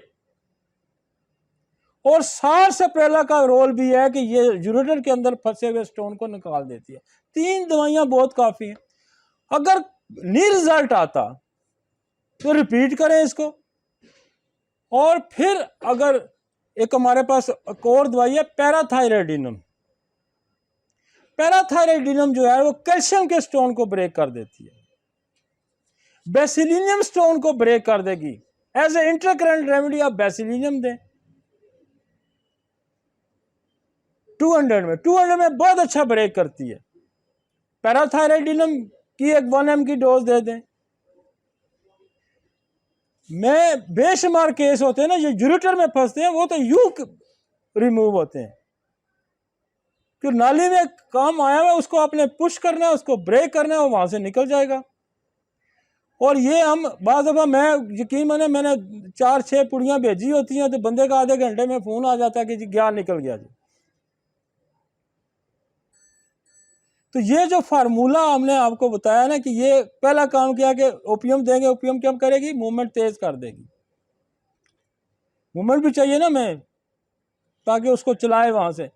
Speaker 1: और सार्स सप्रेला का रोल भी है कि ये यूरेटर के अंदर फंसे हुए स्टोन को निकाल देती है। 3 दवाइयां बहुत काफी हैं। अगर नहीं रिजल्ट आता तो रिपीट करें इसको। और फिर अगर एक हमारे पास एक और दवाई है पैराथायराइडिनम। पैराथायराइडिनम जो है वो कैल्शियम के स्टोन को ब्रेक कर देती है, बेसिलिनियम स्टोन को ब्रेक कर देगी। एज ए इंटरकरेंट रेमेडी आप बेसिलिनियम दें 200 में बहुत अच्छा ब्रेक करती है। पैराथायराइडिनम की एक 1 mg की डोज दे दें। में बेशुमार केस होते हैं ना, ये यूरेटर में फंसते हैं, वो तो यूं रिमूव होते हैं कि नाली में काम आया हुआ, उसको आपने पुश करना है, उसको ब्रेक करना है, वो वहां से निकल जाएगा। और ये हम बाज़ दफ़ा, मैं यकीन माने, मैंने 4-6 पुड़ियाँ भेजी होती हैं तो बंदे का आधे घंटे में फ़ोन आ जाता है कि जी क्या निकल गया जी। तो ये जो फार्मूला हमने आपको बताया ना कि ये पहला काम किया कि ओपियम देंगे, ओपियम क्या करेगी, मूवमेंट तेज कर देगी। मूवमेंट भी चाहिए ना मैं, ताकि उसको चलाए वहां से।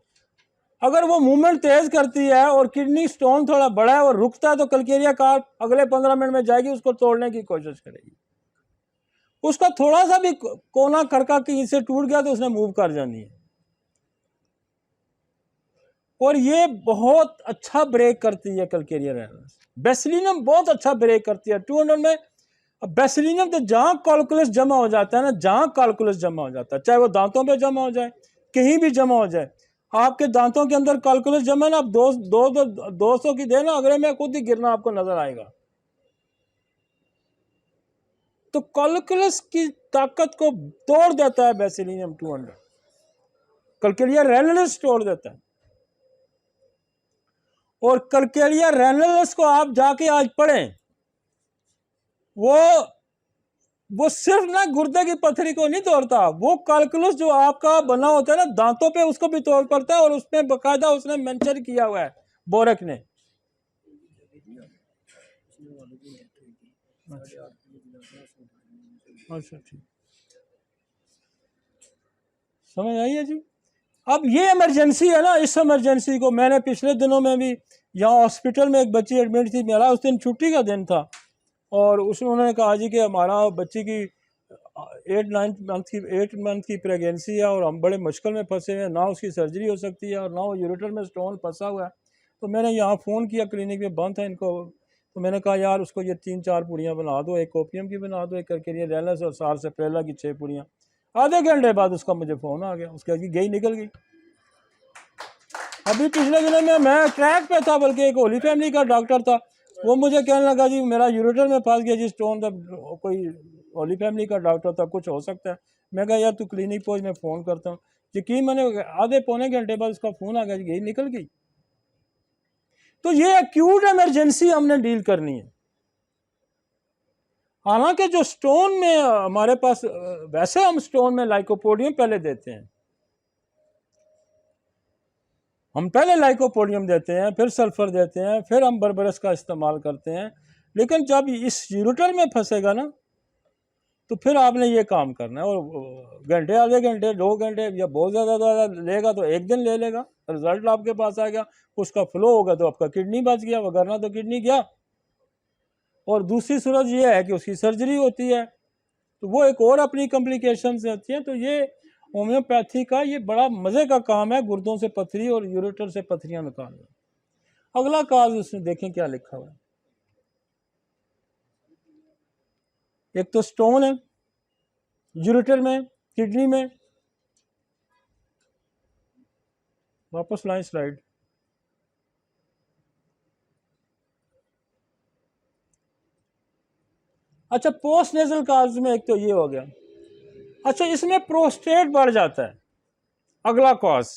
Speaker 1: अगर वो मूवमेंट तेज करती है और किडनी स्टोन थोड़ा बड़ा है और रुकता है तो कलकेरिया कार्प अगले 15 मिनट में जाएगी, उसको तोड़ने की कोशिश करेगी। उसका थोड़ा सा भी कोना खरका कहीं से टूट गया तो उसने मूव कर जानी है। और ये बहुत अच्छा ब्रेक करती है कलकेरिया रैनस। बेसिलिनम बहुत अच्छा ब्रेक करती है 200 में। अब बेसिलिनम तो जहां कैलकुलस जमा हो जाता है ना, जहां कैलकुलस जमा हो जाता है, चाहे वो दांतों पे जमा हो जाए, कहीं भी जमा हो जाए, आपके दांतों के अंदर कैलकुलस जमा है ना, आप 200 की देना, अगले में खुद ही गिरना आपको नजर आएगा। तो कैलकुलस की ताकत को तोड़ देता है बेसिलियम 200, कलकेरिया रेनलस तोड़ देता है। और कलकेरिया रेनलस को आप जाके आज पढ़ें, वो सिर्फ ना गुर्दे की पथरी को नहीं तोड़ता, वो कैलकुलस जो आपका बना होता है ना दांतों पे, उसको भी तोड़ पड़ता है। और उसमें बकायदा उसने मेंशन किया हुआ है बोरक ने। अच्छा ठीक, समझ आई है जी। अब ये इमरजेंसी है ना, इस इमरजेंसी को मैंने पिछले दिनों में भी यहाँ हॉस्पिटल में एक बच्ची एडमिट थी, मेरा उस दिन छुट्टी का दिन था, और उसमें उन्होंने कहा जी कि हमारा बच्ची की 8 मंथ की प्रेगनेंसी है और हम बड़े मुश्किल में फंसे हुए हैं, ना उसकी सर्जरी हो सकती है और ना वो यूरेटर में स्टोन फंसा हुआ है। तो मैंने यहाँ फ़ोन किया, क्लिनिक में बंद था इनको, तो मैंने कहा यार उसको ये 3-4 पुड़ियाँ बना दो, एक ओपियम की बना दो, एक करके रेनस और सार से प्रेला की 6 पुड़ियाँ। आधे घंटे बाद उसका मुझे फ़ोन आ गया, उसके आगे गई निकल गई। अभी पिछले दिनों में मैं ट्रैक पे था, बल्कि एक होली फैमिली का डॉक्टर था, वो मुझे कहने लगा जी मेरा यूरेटर में फंस गया जी स्टोन, तब कोई होली फैमिली का डॉक्टर था, कुछ हो सकता है। मैं कहा यार तू क्लिनिक पहुंच, मैं फ़ोन करता हूँ। यकीन मैंने आधे पौने घंटे बाद उसका फ़ोन आ गया, गई निकल गई। तो ये एक्यूट इमरजेंसी हमने डील करनी है। हालांकि जो स्टोन में हमारे पास, वैसे हम स्टोन में लाइकोपोडियम पहले देते हैं, हम पहले लाइकोपोडियम देते हैं, फिर सल्फर देते हैं, फिर हम बरबरस का इस्तेमाल करते हैं। लेकिन जब इस यूरेटर में फंसेगा ना, तो फिर आपने ये काम करना है। और घंटे, आधे घंटे, 2 घंटे या बहुत ज़्यादा लेगा तो 1 दिन ले लेगा, रिजल्ट आपके पास आएगा, उसका फ्लो होगा तो आपका किडनी बच गया, वगरना तो किडनी गया। और दूसरी सूरत ये है कि उसकी सर्जरी होती है, तो वो एक और अपनी कॉम्प्लिकेशंस होती हैं। तो ये होम्योपैथी का ये बड़ा मज़े का काम है, गुर्दों से पथरी और यूरेटर से पथरियाँ निकालना। अगला काज उसमें देखें क्या लिखा हुआ है। एक तो स्टोन है यूरेटर में, किडनी में। वापस लाएं स्लाइड। अच्छा, पोस्ट नेजल काज में एक तो ये हो गया। अच्छा, इसमें प्रोस्टेट बढ़ जाता है, अगला कॉज।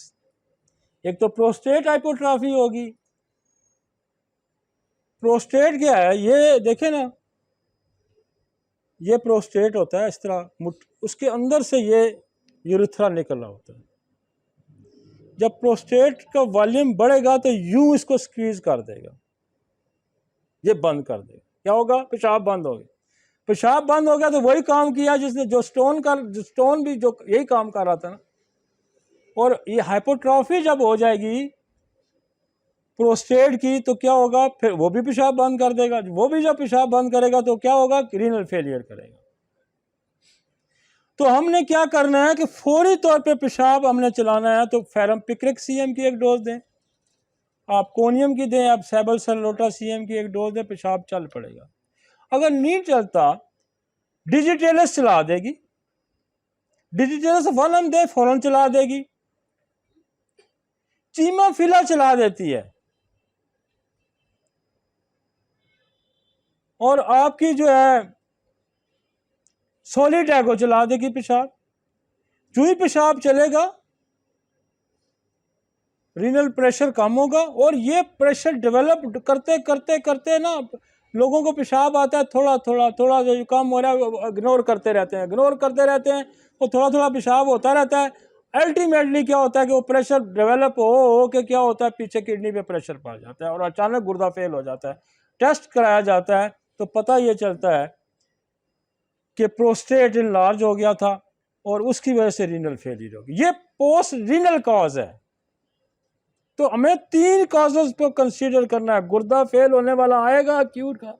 Speaker 1: एक तो प्रोस्टेट हाइपोट्राफी होगी। प्रोस्टेट क्या है, ये देखें ना, ये प्रोस्टेट होता है इस तरह, उसके अंदर से ये यूरिथ्रा निकल रहा होता है। जब प्रोस्टेट का वॉल्यूम बढ़ेगा तो यूं इसको स्क्वीज कर देगा, ये बंद कर देगा। क्या होगा, पेशाब बंद हो गया। पेशाब बंद हो गया तो वही काम किया जिसने जो स्टोन भी जो यही काम कर रहा था ना। और ये हाइपोट्रॉफी जब हो जाएगी प्रोस्टेट की तो क्या होगा, फिर वो भी पेशाब बंद कर देगा। वो भी जब पेशाब बंद करेगा तो क्या होगा, रीनल फेलियर करेगा। तो हमने क्या करना है कि फौरी तौर पे पेशाब हमने चलाना है तो फेरम पिक्रिक सीएम की एक डोज दें, आप कोनियम की दें, आप सेबल सलोटा सीएम की एक डोज दें, पेशाब चल पड़ेगा। अगर नहीं चलता डिजिटेलस चला देगी, डिजिटेलस 1 हम दे फौरन चला देगी। चीमाफिला चला देती है और आपकी जो है सोलिटैको चला देगी पेशाब। जो ही पेशाब चलेगा रीनल प्रेशर कम होगा। और ये प्रेशर डेवलप करते करते करते ना लोगों को पेशाब आता है थोड़ा थोड़ा थोड़ा, जो कम हो रहा है इग्नोर करते रहते हैं, इग्नोर करते रहते हैं, वो थोड़ा थोड़ा पेशाब होता रहता है। अल्टीमेटली क्या होता है कि वो प्रेशर डेवलप हो के क्या होता है, पीछे किडनी पे प्रेशर पड़ जाता है और अचानक गुर्दा फेल हो जाता है। टेस्ट कराया जाता है तो पता ये चलता है कि प्रोस्टेट इनलार्ज हो गया था और उसकी वजह से रीनल फेलियर हो गई। ये पोस्ट रीनल कॉज है। तो हमें 3 कॉजेज को कंसीडर करना है। गुर्दा फेल होने वाला आएगा अक्यूट का,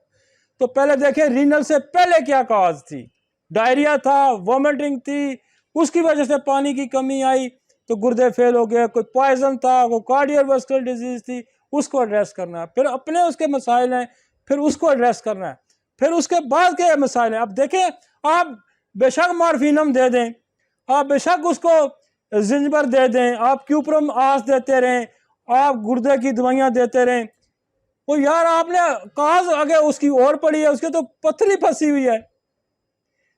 Speaker 1: तो पहले देखें रीनल से पहले क्या कॉज थी। डायरिया था, वॉमिटिंग थी, उसकी वजह से पानी की कमी आई तो गुर्दे फेल हो गए। कोई पॉइजन था, कोई कार्डियोवास्कुलर डिजीज थी, उसको एड्रेस करना है। फिर अपने उसके मसाइल हैं, फिर उसको एड्रेस करना है। फिर उसके बाद के मसाइल हैं। अब देखें, आप बेशक मॉर्फिनम दे दें, आप बेशक उसको जिंजबर दे दें, आप क्यूप्रम आस देते रहें, आप गुर्दे की दवाइयां देते रहें, वो यार आपने काज आगे उसकी और पड़ी है, उसके तो पथरी फंसी हुई है,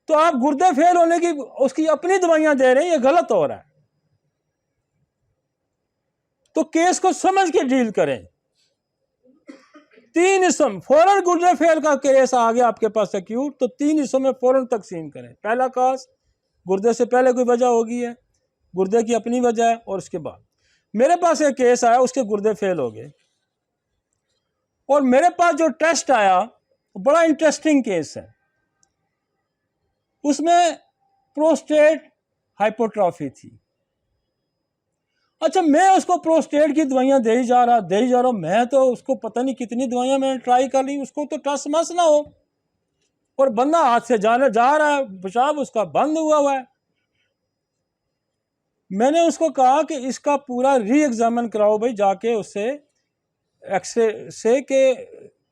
Speaker 1: तो आप गुर्दे फेल होने की उसकी अपनी दवाइयां दे रहे हैं, ये गलत हो रहा है। तो केस को समझ के डील करें। 3 हिस्सों में फौरन गुर्दे फेल का केस आ गया आपके पास एक्यूट, तो 3 हिस्सों में फौरन तकसीम करें। पहला काज गुर्दे से पहले कोई वजह होगी है, गुर्दे की अपनी वजह है, और उसके बाद मेरे पास एक केस आया, उसके गुर्दे फेल हो गए और मेरे पास जो टेस्ट आया बड़ा इंटरेस्टिंग केस है। उसमें प्रोस्टेट हाइपोट्रॉफी थी। अच्छा, मैं उसको प्रोस्टेट की दवाइयां दे ही जा रहा हूं। मैं तो उसको पता नहीं कितनी दवाइयां मैंने ट्राई कर ली, उसको तो टस मस ना हो, और बंदा हाथ से जा रहा है, पेशाब उसका बंद हुआ है। मैंने उसको कहा कि इसका पूरा री एग्जामिन कराओ भाई, जाके उससे एक्सरे से के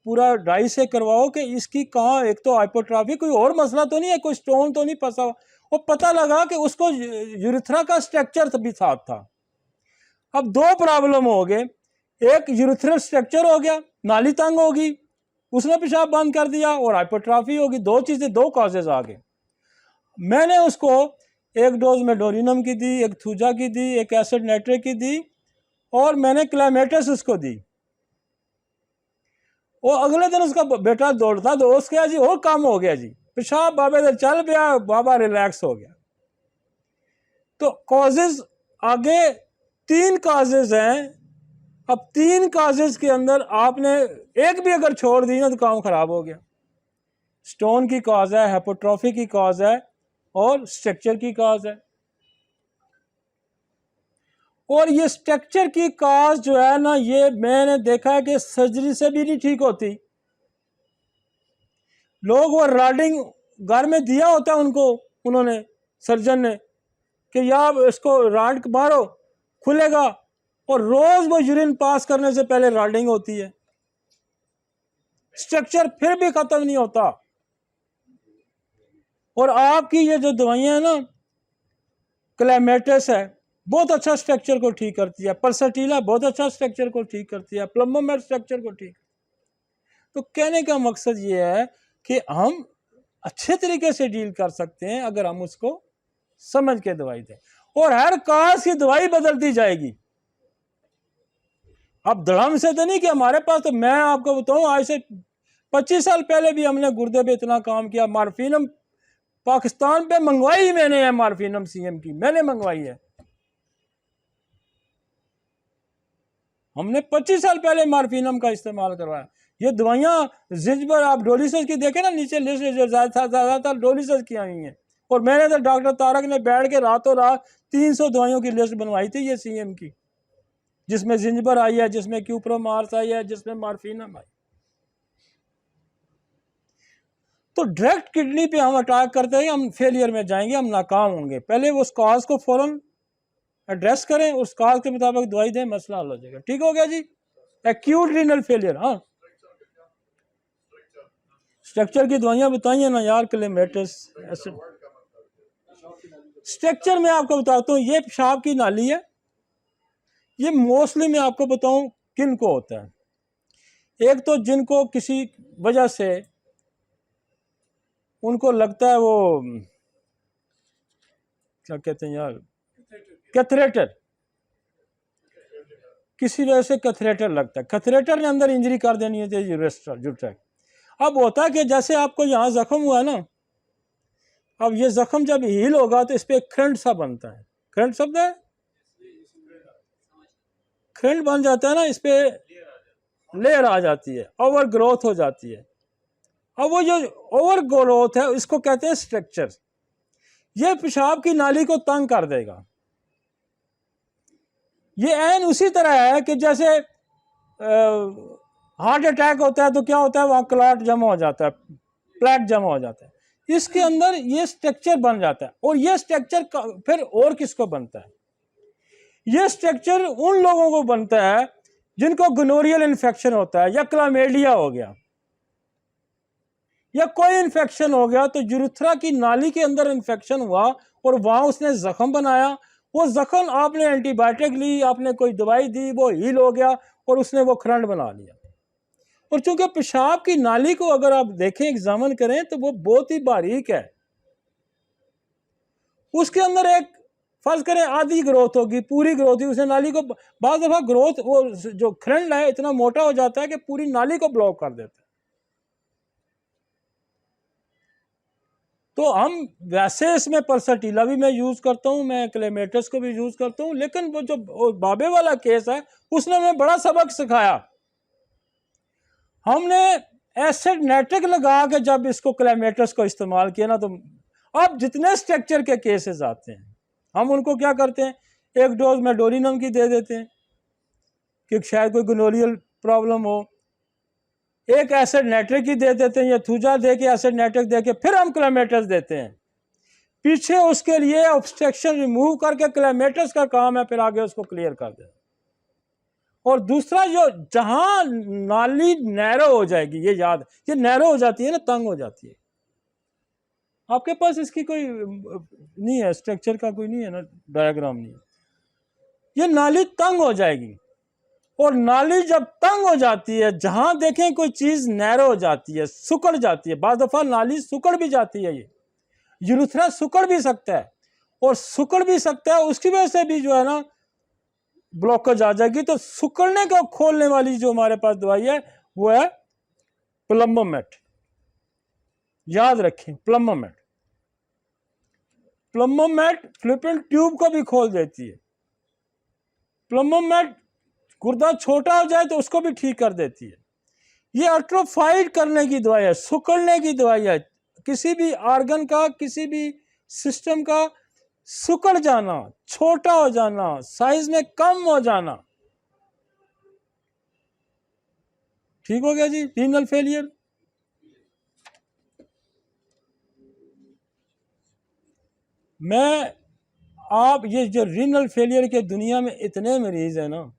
Speaker 1: पूरा डाई से करवाओ कि इसकी कहाँ, एक तो हाइपोट्रॉफी, कोई और मसला तो नहीं है, कोई स्टोन तो नहीं फंसा। वो पता लगा कि उसको यूरिथ्रा का स्ट्रक्चर भी साथ था। अब 2 प्रॉब्लम हो गए, एक यूरिथ्रल स्ट्रक्चर हो गया, नाली तंग होगी, उसने पेशाब बंद कर दिया, और हाइपोट्रॉफी होगी। 2 चीजें, 2 कॉजेज आ गए। मैंने उसको एक डोज में डोरिनम की दी, एक थूजा की दी, एक एसिड नाइट्रेट की दी, और मैंने क्लाइमेटस उसको दी। वो अगले दिन उसका बेटा दौड़ता दोस्त गया जी, और काम हो गया जी, पेशाब बाबे से चल गया, बाबा रिलैक्स हो गया। तो कॉजेज आगे 3 कॉजेज हैं। अब 3 कॉजेज के अंदर आपने एक भी अगर छोड़ दी ना तो काम खराब हो गया। स्टोन की कॉज है, हाइपोट्रॉफी की कॉज है, और स्ट्रक्चर की कॉज है। और ये स्ट्रक्चर की कॉज जो है ना, ये मैंने देखा है कि सर्जरी से भी नहीं ठीक होती। लोग वो राडिंग घर में दिया होता है उनको, उन्होंने सर्जन ने, कि यार इसको राड मारो खुलेगा, और रोज वो यूरिन पास करने से पहले राडिंग होती है, स्ट्रक्चर फिर भी खत्म नहीं होता। और आपकी ये जो दवाइयां है ना, क्लैमेटस है, बहुत अच्छा स्ट्रक्चर को ठीक करती है, पल्सटीला बहुत अच्छा स्ट्रक्चर को ठीक करती है, प्लम्बोमेट स्ट्रक्चर को ठीक। तो कहने का मकसद ये है कि हम अच्छे तरीके से डील कर सकते हैं अगर हम उसको समझ के दवाई दें, और हर काज की दवाई बदलती जाएगी। अब धड़म से तो नहीं कि हमारे पास, तो मैं आपको बताऊं, आज से 25 साल पहले भी हमने गुर्दे पे इतना काम किया। मॉर्फिनम पाकिस्तान पे मंगवाई मैंने है, मॉर्फिनम सीएम की मैंने मंगवाई है। हमने 25 साल पहले मॉर्फिनम का इस्तेमाल करवाया। ये दवाइयाँ जिंजबर आप डोलिसस की देखें ना, नीचे लिस्ट ज़्यादातर डोलिसस की आई हैं। और मैंने तो डॉक्टर तारक ने बैठ के रातों रात 300 दवाइयों की लिस्ट बनवाई थी ये सीएम की, जिसमें जिंजबर आई है, जिसमें क्यूप्रोमार्स आई है, जिसमें मॉर्फिनम आई। तो डायरेक्ट किडनी पे हम अटैक करते हैं, हम फेलियर में जाएंगे, हम नाकाम होंगे। पहले उस कॉज को फौरन एड्रेस करें, उस कॉज के मुताबिक दवाई दें, मसला हल हो जाएगा। ठीक हो गया जी। एक्यूट रीनल फेलियर, हाँ स्ट्रक्चर की दवाइयां बताइए ना यार, क्लेमेटिस एसिड। स्ट्रक्चर में आपको बताता हूँ, ये पेशाब की नाली है, ये मोस्टली मैं आपको बताऊं किन को होता है। एक तो जिनको किसी वजह से उनको लगता है वो क्या कहते हैं यार, कैथरेटर, किसी वजह से कैथरेटर लगता है, कैथरेटर ने अंदर इंजरी कर देनी है यूरेट्रैक्ट। अब होता है कि जैसे आपको यहाँ जख्म हुआ ना, अब ये जख्म जब हील होगा तो इस पर खंड सा बनता है, खंड शब्द है, खंड बन जाता है ना, इस पे लेयर आ जाती है, ओवर ग्रोथ हो जाती है। अब वो जो ओवर ग्रोथ है इसको कहते हैं स्ट्रक्चर। ये पेशाब की नाली को तंग कर देगा। ये ऐन उसी तरह है कि जैसे हार्ट अटैक होता है तो क्या होता है, वहाँ क्लॉट जमा हो जाता है, प्लेक जमा हो जाता है, इसके अंदर ये स्ट्रक्चर बन जाता है। और ये स्ट्रक्चर फिर और किसको बनता है, ये स्ट्रक्चर उन लोगों को बनता है जिनको गोनोरियल इन्फेक्शन होता है, या क्लामेडिया हो गया, या कोई इन्फेक्शन हो गया, तो यूरेथ्रा की नाली के अंदर इन्फेक्शन हुआ और वहां उसने जख्म बनाया, वो जख्म आपने एंटीबायोटिक ली, आपने कोई दवाई दी, वो हील हो गया और उसने वो खंड बना लिया। और चूंकि पेशाब की नाली को अगर आप देखें, एग्जामिन करें, तो वो बहुत ही बारीक है। उसके अंदर एक फर्ज करें आधी ग्रोथ होगी, पूरी ग्रोथ होगी, उसने नाली को बाज़ दफा ग्रोथ वो जो खंड है इतना मोटा हो जाता है कि पूरी नाली को ब्लॉक कर देता है। तो हम वैसे इसमें परसटीला भी मैं यूज़ करता हूँ, मैं क्लेमेटस को भी यूज़ करता हूँ, लेकिन वो जो बाबे वाला केस है उसने हमें बड़ा सबक सिखाया। हमने एसिड नाइट्रिक लगा के जब इसको क्लेमेटस को इस्तेमाल किया ना, तो अब जितने स्ट्रक्चर के केसेस आते हैं हम उनको क्या करते हैं, एक डोज मेडोरिनम की दे देते हैं कि शायद कोई गोनोरियल प्रॉब्लम हो, एक एसिड नाइट्रिक की दे देते हैं, या थूजा दे के एसिड नाइट्रिक दे के फिर हम क्लेमेटस देते हैं। पीछे उसके लिए ऑब्स्ट्रक्शन रिमूव करके क्लेमेटस का काम है, फिर आगे उसको क्लियर कर दें। और दूसरा जो जहां नाली नैरो हो जाएगी, ये याद, ये नैरो हो जाती है ना, तंग हो जाती है, आपके पास इसकी कोई नहीं है, स्ट्रक्चर का कोई नहीं है ना, डायग्राम नहीं है, ये नाली तंग हो जाएगी। और नाली जब तंग हो जाती है, जहां देखें कोई चीज नैरो हो जाती है, सुकड़ जाती है, बाज़ दफा नाली सुकड़ भी जाती है, ये यूरेथ्रा सुकड़ भी सकता है, और सुकड़ भी सकता है, उसकी वजह से भी जो है ना ब्लॉकेज आ जाएगी। तो सुकड़ने को खोलने वाली जो हमारे पास दवाई है वो है प्लम्बोमेट, याद रखें प्लम्बोमेट। प्लम्बोमेट फ्लिपिन ट्यूब को भी खोल देती है, प्लम्बोमेट गुर्दा छोटा हो जाए तो उसको भी ठीक कर देती है। ये अल्ट्रोफाइड करने की दवाई है, सुकड़ने की दवाई है, किसी भी ऑर्गन का, किसी भी सिस्टम का सुकड़ जाना, छोटा हो जाना, साइज में कम हो जाना। ठीक हो गया जी। रीनल फेलियर, मैं आप ये जो रीनल फेलियर के दुनिया में इतने मरीज हैं ना,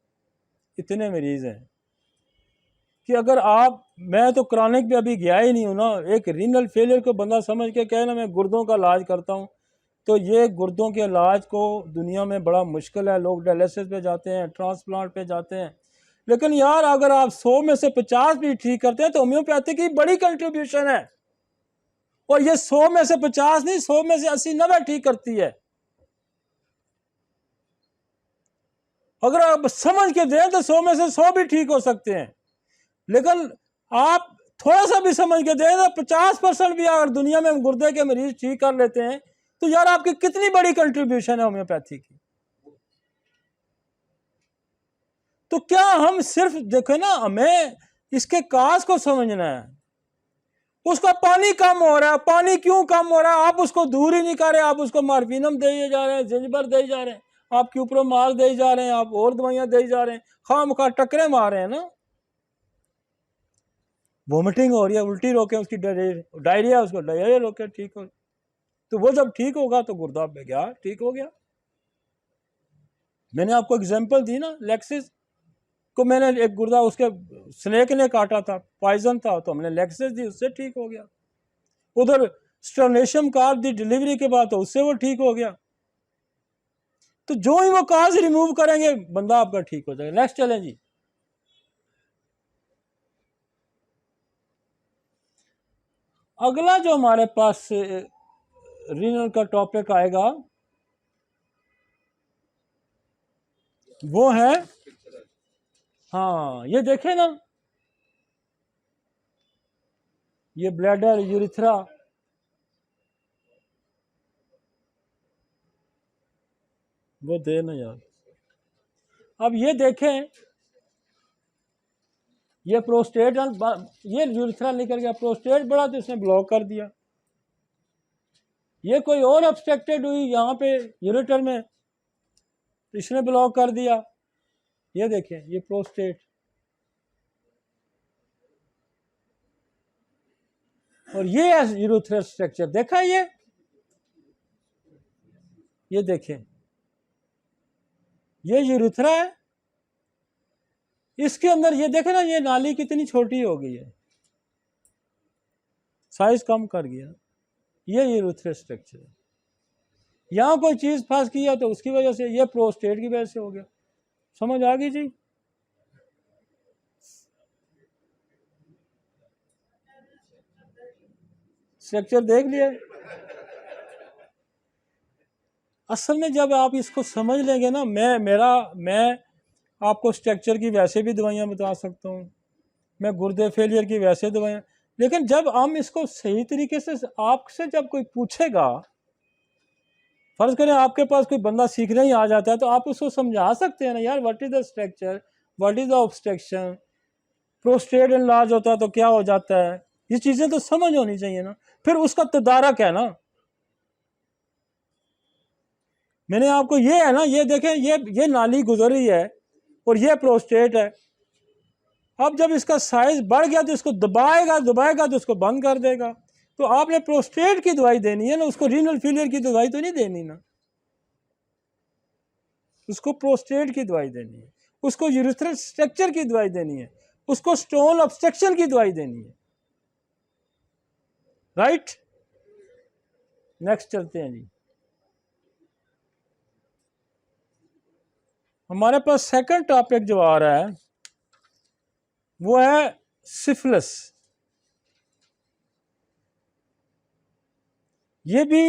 Speaker 1: इतने मरीज हैं कि अगर आप, मैं तो क्रॉनिक पे अभी गया ही नहीं हूं ना, एक रीनल फेलियर को बंदा समझ के कहे ना मैं गुर्दों का इलाज करता हूं, तो ये गुर्दों के इलाज को दुनिया में बड़ा मुश्किल है। लोग डायलिसिस पे जाते हैं, ट्रांसप्लांट पे जाते हैं, लेकिन यार अगर आप 100 में से 50 भी ठीक करते हैं तो होम्योपैथी की बड़ी कंट्रीब्यूशन है। और ये 100 में से 50 नहीं, 100 में से 80-90 ठीक करती है। अगर आप समझ के दें तो 100 में से 100 भी ठीक हो सकते हैं, लेकिन आप थोड़ा सा भी समझ के दें तो 50% भी अगर दुनिया में गुर्दे के मरीज ठीक कर लेते हैं तो यार आपकी कितनी बड़ी कंट्रीब्यूशन है होम्योपैथी की। तो क्या हम सिर्फ देखो ना, हमें इसके काज को समझना है। उसका पानी कम हो रहा है, पानी क्यों कम हो रहा है? आप उसको दूर ही नहीं कर रहे, आप उसको मार्फिनम दे जा रहे हैं, जिंजबर दे जा रहे हैं, आप क्यूप्रोमाल दे जा रहे हैं, आप और दवाइयां दे जा रहे हैं, खामखा टकरे मार रहे हैं ना। वोमिटिंग हो रही है, उल्टी रोके उसकी, डायरिया उसको डायरिया रोके, ठीक हो। तो वो जब ठीक होगा तो गुर्दा में गया, ठीक हो गया। मैंने आपको एग्जांपल दी ना, लेक्सिस को मैंने एक गुर्दा उसके स्नेक ने काटा था, पॉइजन था, तो हमने लेक्सिस दी, उससे ठीक हो गया। उधर स्टर्नेशियम कार्ब दी डिलीवरी के बाद, तो उससे वो ठीक हो गया। तो जो ही वो काज रिमूव करेंगे बंदा आपका ठीक हो जाएगा। नेक्स्ट चलें जी। अगला जो हमारे पास रीनल का टॉपिक आएगा वो है, हाँ ये देखें ना, ये ब्लैडर, यूरिथ्रा, वो दे ना यार। अब ये देखें, ये प्रोस्टेट, ये यूरिथ्रा निकल गया, प्रोस्टेट बड़ा तो इसने ब्लॉक कर दिया। ये कोई और ऑब्स्ट्रक्टेड हुई यहाँ पे यूरेटर में, तो इसने ब्लॉक कर दिया। ये देखें, ये प्रोस्टेट, और ये यूरेथ्रा स्ट्रक्चर देखा ये देखें, ये यूरेथ्रा है, इसके अंदर ये देखें ना, ये नाली कितनी छोटी हो गई है, साइज कम कर गया। ये यूरेथ्रा स्ट्रक्चर है। यहाँ कोई चीज फंस किया तो उसकी वजह से, ये प्रोस्टेट की वजह से हो गया। समझ आ गई जी? स्ट्रक्चर देख लिया। असल में जब आप इसको समझ लेंगे ना, मैं आपको स्ट्रक्चर की वैसे भी दवाइयाँ बता सकता हूँ, मैं गुर्दे फेलियर की वैसे दवाइयाँ, लेकिन जब हम इसको सही तरीके से, आपसे जब कोई पूछेगा, फर्ज करें आपके पास कोई बंदा सीखने ही आ जाता है, तो आप उसको समझा सकते हैं ना यार, what is the structure, what is the obstruction, prostate enlarge होता है तो क्या हो जाता है, ये चीजें तो समझ होनी चाहिए ना। फिर उसका तदारक है ना। मैंने आपको, ये है ना, ये देखें, ये नाली गुजर रही है और ये प्रोस्टेट है। अब जब इसका साइज बढ़ गया तो इसको दबाएगा तो इसको बंद कर देगा। तो आपने प्रोस्टेट की दवाई देनी है ना, उसको रीनल फेलियर की दवाई तो नहीं देनी ना, उसको प्रोस्टेट की दवाई देनी है, उसको यूरेथ्रल स्ट्रक्चर की दवाई देनी है, उसको स्टोन ऑब्स्ट्रक्शन की दवाई देनी है। राइट, नेक्स्ट चलते हैं जी। हमारे पास सेकंड टॉपिक जो आ रहा है वो है सिफिलिस। ये भी